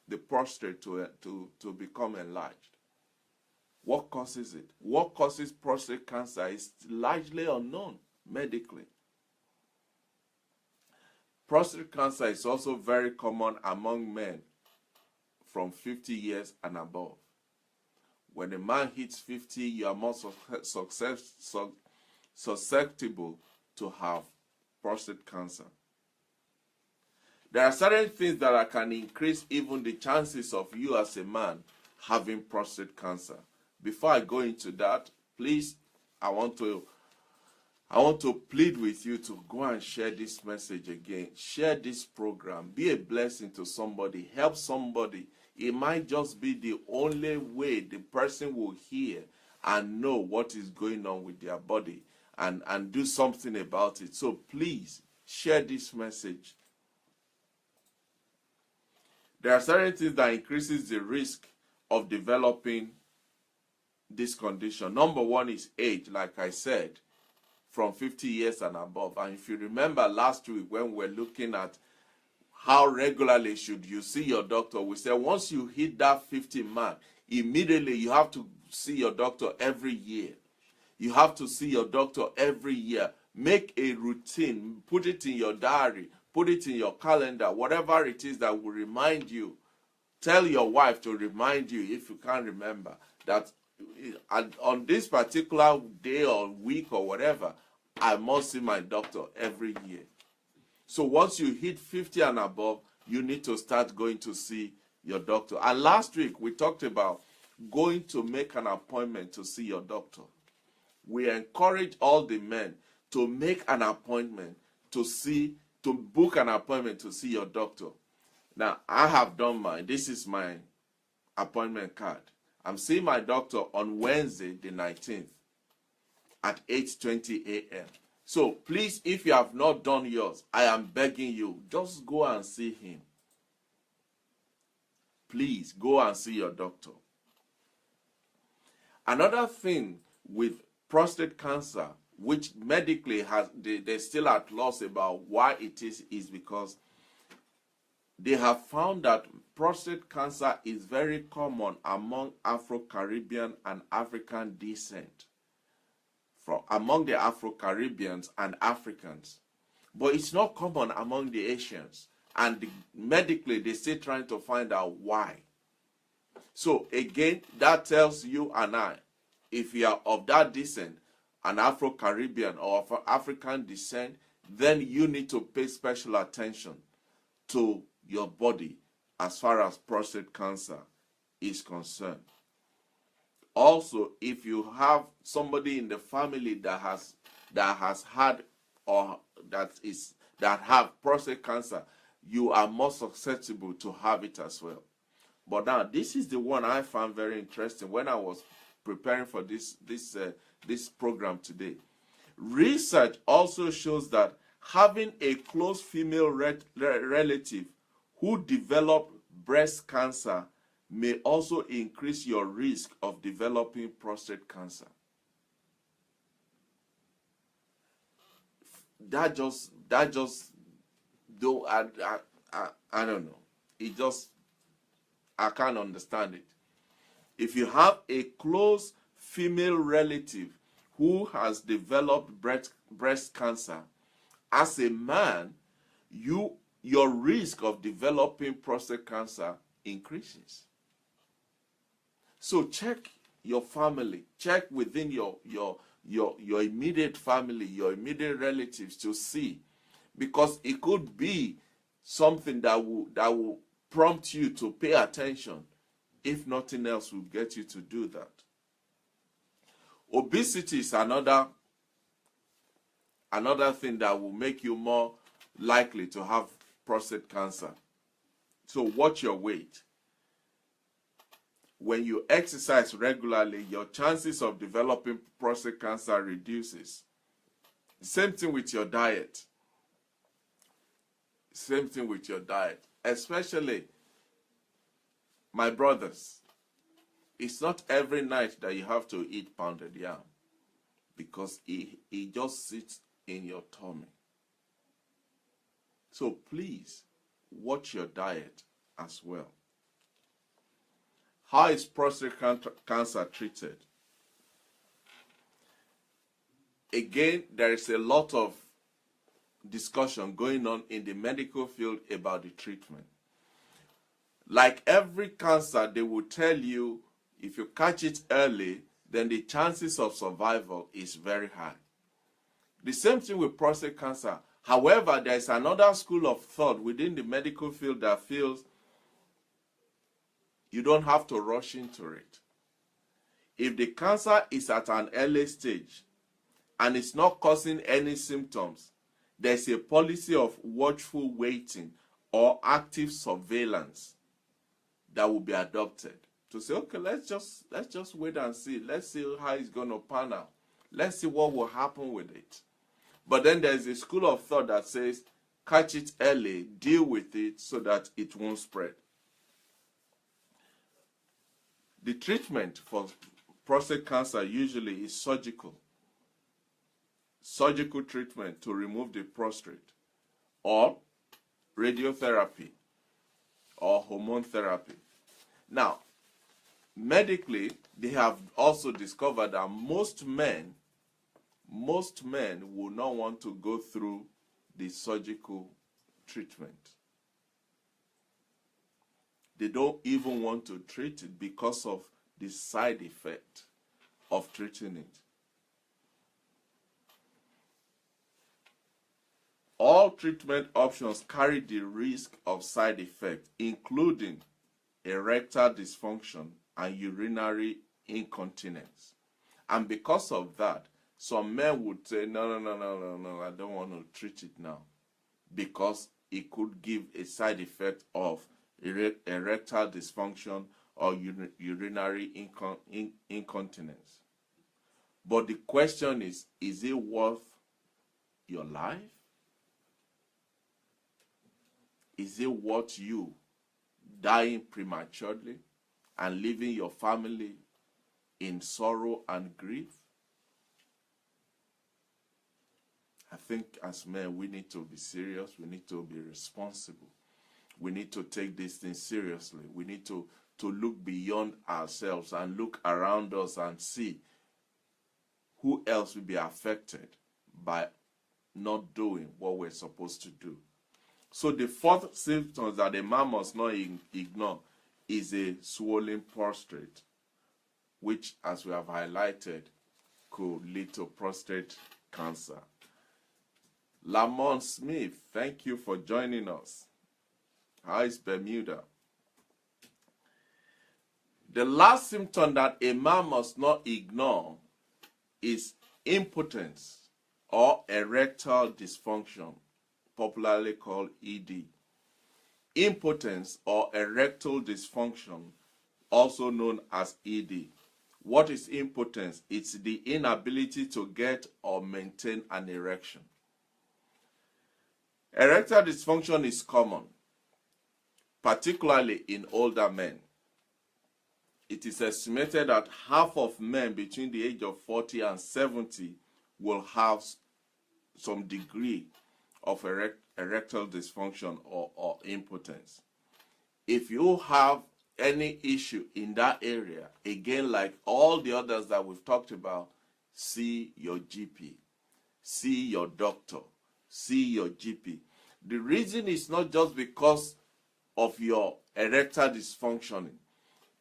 Speaker 1: the prostate to become enlarged. What causes it? What causes prostate cancer is largely unknown medically. Prostate cancer is also very common among men from 50 years and above. When a man hits 50, you are more susceptible to have prostate cancer. There are certain things that can increase even the chances of you as a man having prostate cancer. Before I go into that, please, I want to plead with you to go and share this message again. Share this program. Be a blessing to somebody. Help somebody. It might just be the only way the person will hear and know what is going on with their body and do something about it. So please, share this message. There are certain things that increases the risk of developing this condition. Number one is age, like I said, from 50 years and above. And if you remember last week when we were looking at how regularly should you see your doctor, we said once you hit that 50 mark, immediately you have to see your doctor every year. You have to see your doctor every year. Make a routine, put it in your diary, put it in your calendar, whatever it is that will remind you. Tell your wife to remind you, if you can't remember, that on this particular day or week or whatever, I must see my doctor every year. So once you hit 50 and above, you need to start going to see your doctor. And last week, we talked about going to make an appointment to see your doctor. We encourage all the men to make an appointment to book an appointment to see your doctor. Now, I have done mine. This is my appointment card. I'm seeing my doctor on Wednesday, the 19th at 8:20 a.m. So please, if you have not done yours, I am begging you, just go and see him. Please, go and see your doctor. Another thing with prostate cancer, which medically they're still at loss about why it is because they have found that prostate cancer is very common among Afro-Caribbean and African descent from among the Afro-Caribbeans and Africans. But it's not common among the Asians. And medically, they're still trying to find out why. So again, that tells you and I, if you are of that descent, an Afro-Caribbean or of African descent, then you need to pay special attention to your body as far as prostate cancer is concerned. Also, if you have somebody in the family that has had or that have prostate cancer, you are more susceptible to have it as well. But now, this is the one I found very interesting when I was preparing for this program today. Research also shows that having a close female relative who developed breast cancer may also increase your risk of developing prostate cancer. That just though I don't know. It just, I can't understand it. If you have a close female relative who has developed breast cancer, as a man, your risk of developing prostate cancer increases. So check your family, check within your immediate family, your immediate relatives to see, because it could be something that will prompt you to pay attention. If nothing else will get you to do that. Obesity is another thing that will make you more likely to have prostate cancer. So watch your weight. When you exercise regularly, your chances of developing prostate cancer reduces. Same thing with your diet. Same thing with your diet. Especially, my brothers, it's not every night that you have to eat pounded yam, because it just sits in your tummy. So please, watch your diet as well. How is prostate cancer treated? Again, there is a lot of discussion going on in the medical field about the treatment. Like every cancer, they will tell you if you catch it early, then the chances of survival is very high. The same thing with prostate cancer. However, there is another school of thought within the medical field that feels you don't have to rush into it. If the cancer is at an early stage and it's not causing any symptoms, there's a policy of watchful waiting or active surveillance that will be adopted to say, okay, let's just wait and see. Let's see how it's going to pan out. Let's see what will happen with it. But then there's a school of thought that says, catch it early, deal with it so that it won't spread. The treatment for prostate cancer usually is surgical. Surgical treatment to remove the prostate, or radiotherapy, or hormone therapy. Now, medically, they have also discovered that most men will not want to go through the surgical treatment. They don't even want to treat it because of the side effect of treating it. All treatment options carry the risk of side effects, including erectile dysfunction and urinary incontinence. And because of that, some men would say, no, I don't want to treat it now, because it could give a side effect of erectile dysfunction or urinary incontinence. But the question is it worth your life? Is it worth you dying prematurely and leaving your family in sorrow and grief? I think as men, we need to be serious. We need to be responsible. We need to take these things seriously. We need to look beyond ourselves and look around us and see who else will be affected by not doing what we're supposed to do? So the fourth symptom that a man must not ignore is a swollen prostate, which, as we have highlighted, could lead to prostate cancer. Lamont Smith, thank you for joining us. How is Bermuda? The last symptom that a man must not ignore is impotence or erectile dysfunction, popularly called ED. Impotence or erectile dysfunction, also known as ED. What is impotence? It's the inability to get or maintain an erection. Erectile dysfunction is common, particularly in older men. It is estimated that half of men between the age of 40 and 70 will have some degree of erectile dysfunction or impotence. If you have any issue in that area, again, like all the others that we've talked about, see your GP, see your doctor, see your GP. The reason is not just because of your erectile dysfunctioning.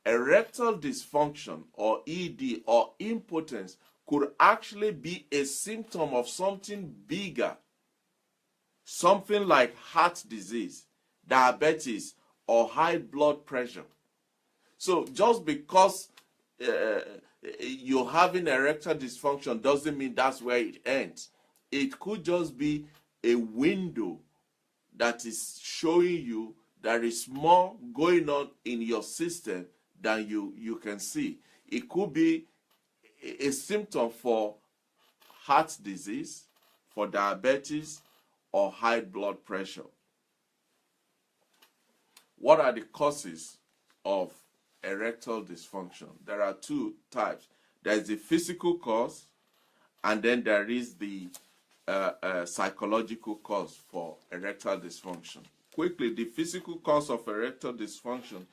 Speaker 1: Erectile dysfunction or ED or impotence could actually be a symptom of something bigger, something like heart disease, diabetes, or high blood pressure. So just because you're having erectile dysfunction doesn't mean that's where it ends. It could just be a window that is showing you there is more going on in your system than you can see. It could be a symptom for heart disease, for diabetes, or high blood pressure. What are the causes of erectile dysfunction? There are two types. There is the physical cause, and then there is the psychological cause for erectile dysfunction. Quickly, the physical cause of erectile dysfunction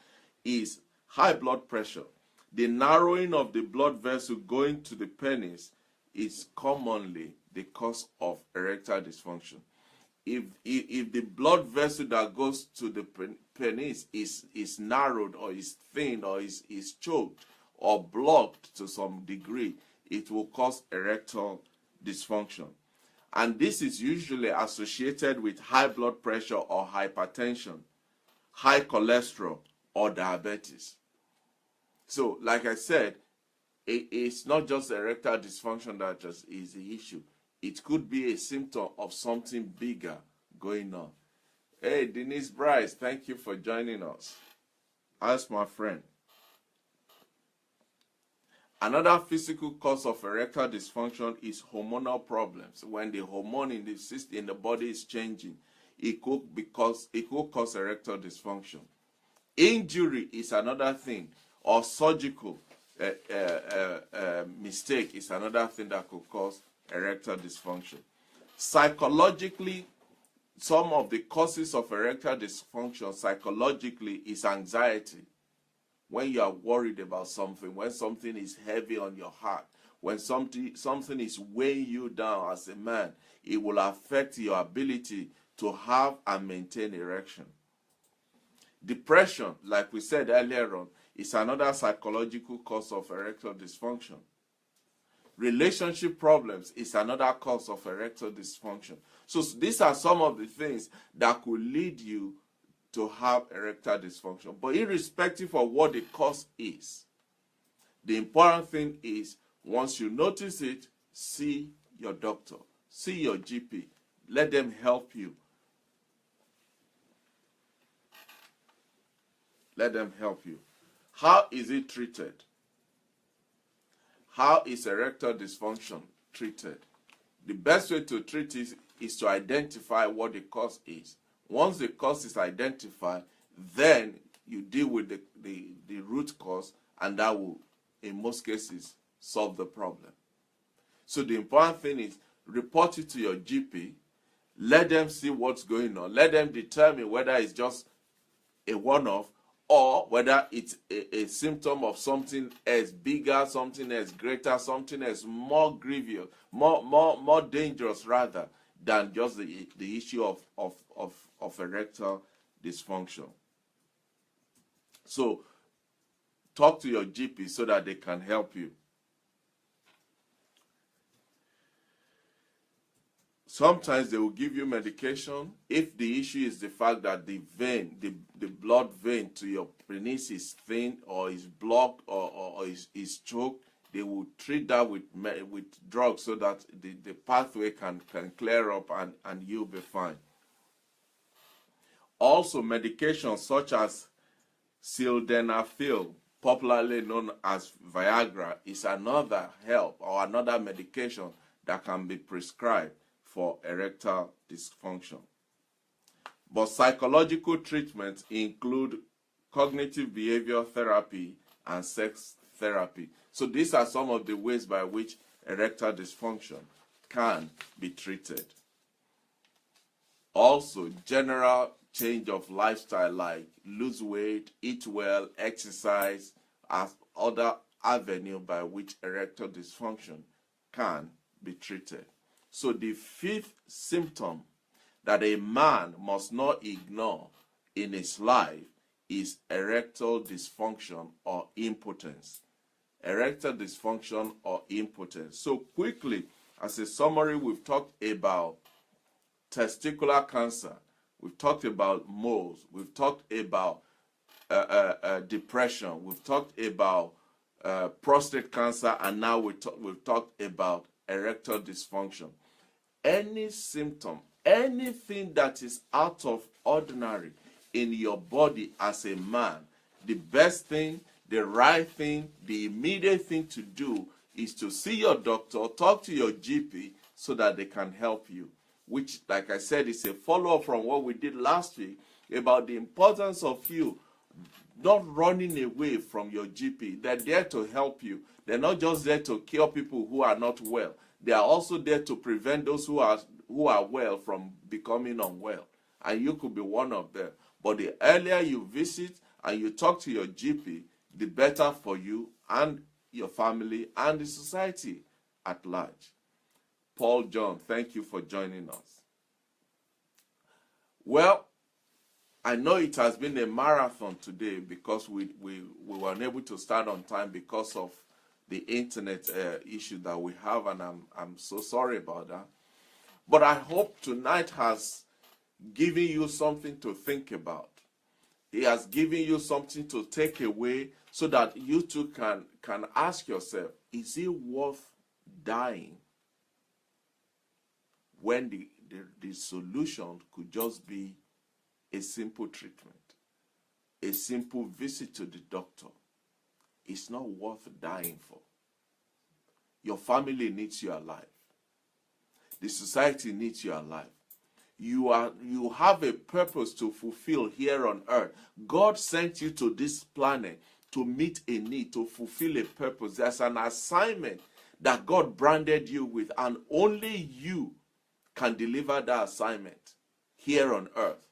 Speaker 1: is high blood pressure. The narrowing of the blood vessel going to the penis is commonly the cause of erectile dysfunction. If the blood vessel that goes to the penis is narrowed or is thin or is choked or blocked to some degree, it will cause erectile dysfunction. And this is usually associated with high blood pressure or hypertension, high cholesterol, or diabetes. So, like I said, it's not just erectile dysfunction that just is the issue. It could be a symptom of something bigger going on. Hey, Denise Bryce, thank you for joining us. How's my friend? Another physical cause of erectile dysfunction is hormonal problems. When the hormone in the system, in the body is changing, it could cause erectile dysfunction. Injury is another thing, or surgical mistake is another thing that could cause erectile dysfunction. Psychologically, some of the causes of erectile dysfunction psychologically is anxiety. When you are worried about something, when something is heavy on your heart, when something is weighing you down as a man, it will affect your ability to have and maintain erection. Depression, like we said earlier on, is another psychological cause of erectile dysfunction. Relationship problems is another cause of erectile dysfunction. So these are some of the things that could lead you to have erectile dysfunction. But irrespective of what the cause is, the important thing is once you notice it, see your doctor, see your GP. Let them help you. Let them help you. How is it treated? How is erectile dysfunction treated? The best way to treat it is to identify what the cause is. Once the cause is identified, then you deal with the root cause, and that will, in most cases, solve the problem. So the important thing is report it to your GP. Let them see what's going on. Let them determine whether it's just a one-off or whether it's a symptom of something as bigger, something as greater, something as more grievous, more dangerous rather than just the issue of erectile dysfunction. So talk to your GP so that they can help you. Sometimes they will give you medication if the issue is the fact that the vein, the blood vein to your penis is thin or is blocked or is choked. They will treat that with drugs so that the pathway can clear up and you'll be fine. Also, medications such as sildenafil, popularly known as Viagra, is another help or another medication that can be prescribed for erectile dysfunction. But psychological treatments include cognitive behavior therapy and sex therapy. So these are some of the ways by which erectile dysfunction can be treated. Also, general change of lifestyle like lose weight, eat well, exercise, as other avenue by which erectile dysfunction can be treated. So the fifth symptom that a man must not ignore in his life is erectile dysfunction or impotence. Erectile dysfunction or impotence. So quickly, as a summary, we've talked about testicular cancer. We've talked about moles. We've talked about depression. We've talked about prostate cancer. And now we've talked about erectile dysfunction. Any symptom, anything that is out of ordinary in your body as a man, the best thing, the right thing, the immediate thing to do is to see your doctor, talk to your GP so that they can help you. Which, like I said, is a follow-up from what we did last week about the importance of you not running away from your GP. They're there to help you. They're not just there to cure people who are not well. They are also there to prevent those who are well from becoming unwell. And you could be one of them. But the earlier you visit and you talk to your GP, the better for you and your family and the society at large. Paul John, thank you for joining us. Well, I know it has been a marathon today because we were unable to start on time because of the internet issue that we have, and I'm so sorry about that. But I hope tonight has given you something to think about. It has given you something to take away so that you too can ask yourself, is it worth dying when the solution could just be a simple treatment, a simple visit to the doctor? It's not worth dying for. Your family needs you alive. The society needs you alive. You have a purpose to fulfill here on earth. God sent you to this planet to meet a need, to fulfill a purpose. There's an assignment that God branded you with, and only you can deliver that assignment here on earth.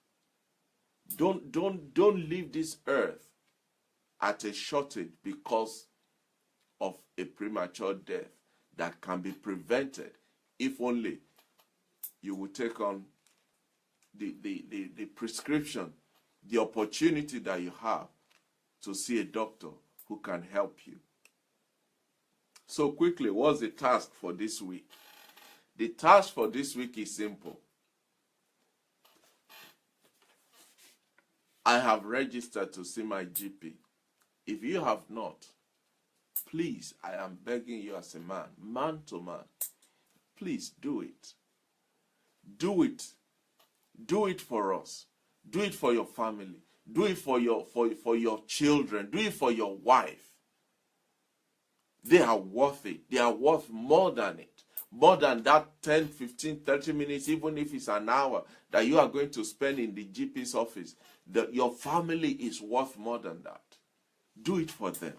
Speaker 1: Don't leave this earth at a shortage because of a premature death that can be prevented if only you will take on the prescription, the opportunity that you have to see a doctor who can help you. So quickly, what's the task for this week? The task for this week is simple. I have registered to see my GP. If you have not, please, I am begging you as a man to man, please do it. Do it. Do it for us. Do it for your family. Do it for your children. Do it for your wife. They are worth it. They are worth more than it. More than that 10, 15, 30 minutes, even if it's an hour that you are going to spend in the GP's office. Your family is worth more than that. Do it for them.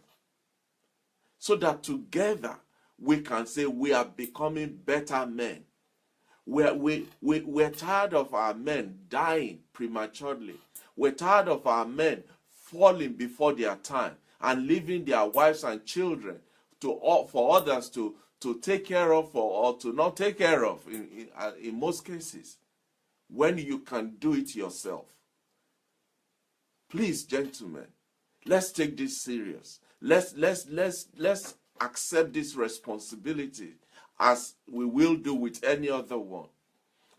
Speaker 1: So that together we can say we are becoming better men. We're tired of our men dying prematurely. We're tired of our men falling before their time and leaving their wives and children for others to take care of or to not take care of in most cases, when you can do it yourself. Please, gentlemen, let's take this serious. Let's accept this responsibility as we will do with any other one.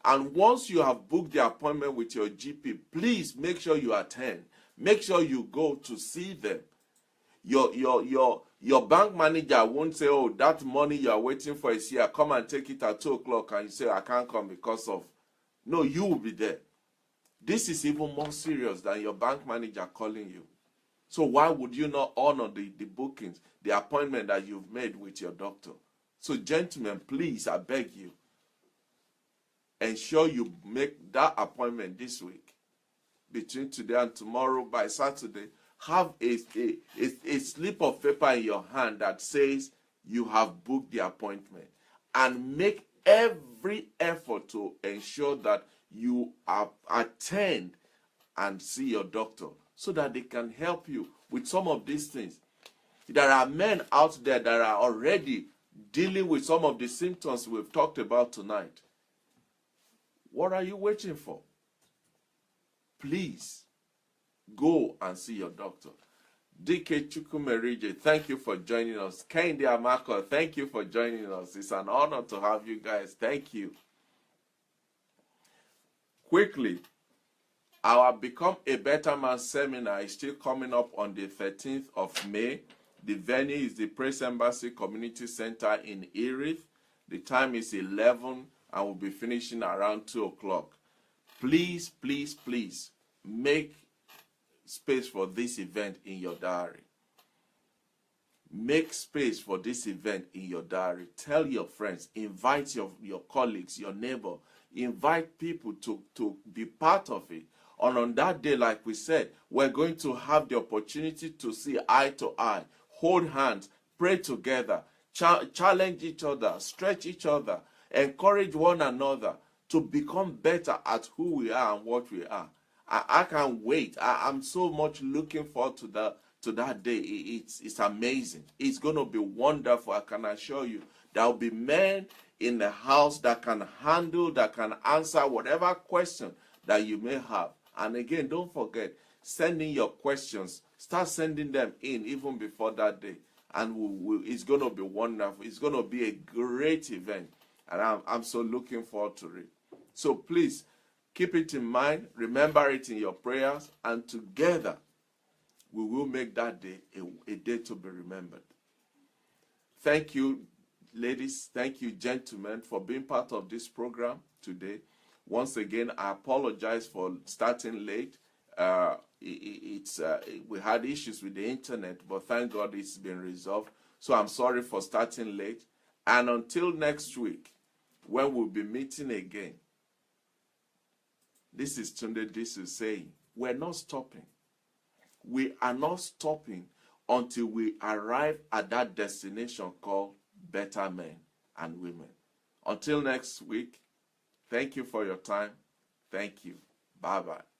Speaker 1: And once you have booked the appointment with your GP, please make sure you attend. Make sure you go to see them. Your bank manager won't say, oh, that money you are waiting for is here. Come and take it at 2 o'clock. And you say, I can't come because of. No, you will be there. This is even more serious than your bank manager calling you. So why would you not honor the bookings, the appointment that you've made with your doctor? So gentlemen, please, I beg you, ensure you make that appointment this week. Between today and tomorrow, by Saturday, have a slip of paper in your hand that says you have booked the appointment. And make every effort to ensure that you attend and see your doctor so that they can help you with some of these things. There are men out there that are already dealing with some of the symptoms we've talked about tonight. What are you waiting for? Please, go and see your doctor. DK Chukwumerije, thank you for joining us. Kehinde Amako, thank you for joining us. It's an honor to have you guys. Thank you. Quickly, our Become a Better Man seminar is still coming up on the 13th of May. The venue is the Praise Embassy Community Center in Erith. The time is 11 and we'll be finishing around 2 o'clock. Please, please, please make space for this event in your diary. Make space for this event in your diary. Tell your friends, invite your colleagues, your neighbor, invite people to be part of it. And on that day, like we said, we're going to have the opportunity to see eye to eye, hold hands, pray together, challenge each other, stretch each other, encourage one another to become better at who we are and what we are. I can't wait. I'm so much looking forward to that day. It's amazing. It's going to be wonderful. I can assure you there will be men in the house that can handle, that can answer whatever question that you may have. And again, don't forget, send in your questions. Start sending them in even before that day. And it's going to be wonderful. It's going to be a great event. And I'm so looking forward to it. So please, keep it in mind. Remember it in your prayers. And together, we will make that day a day to be remembered. Thank you, ladies. Thank you, gentlemen, for being part of this program today. Once again, I apologize for starting late. We had issues with the internet, but thank God it's been resolved. So I'm sorry for starting late. And until next week, when we'll be meeting again, this is Tunde Disu saying, we're not stopping. We are not stopping until we arrive at that destination called better men and women. Until next week, thank you for your time. Thank you. Bye-bye.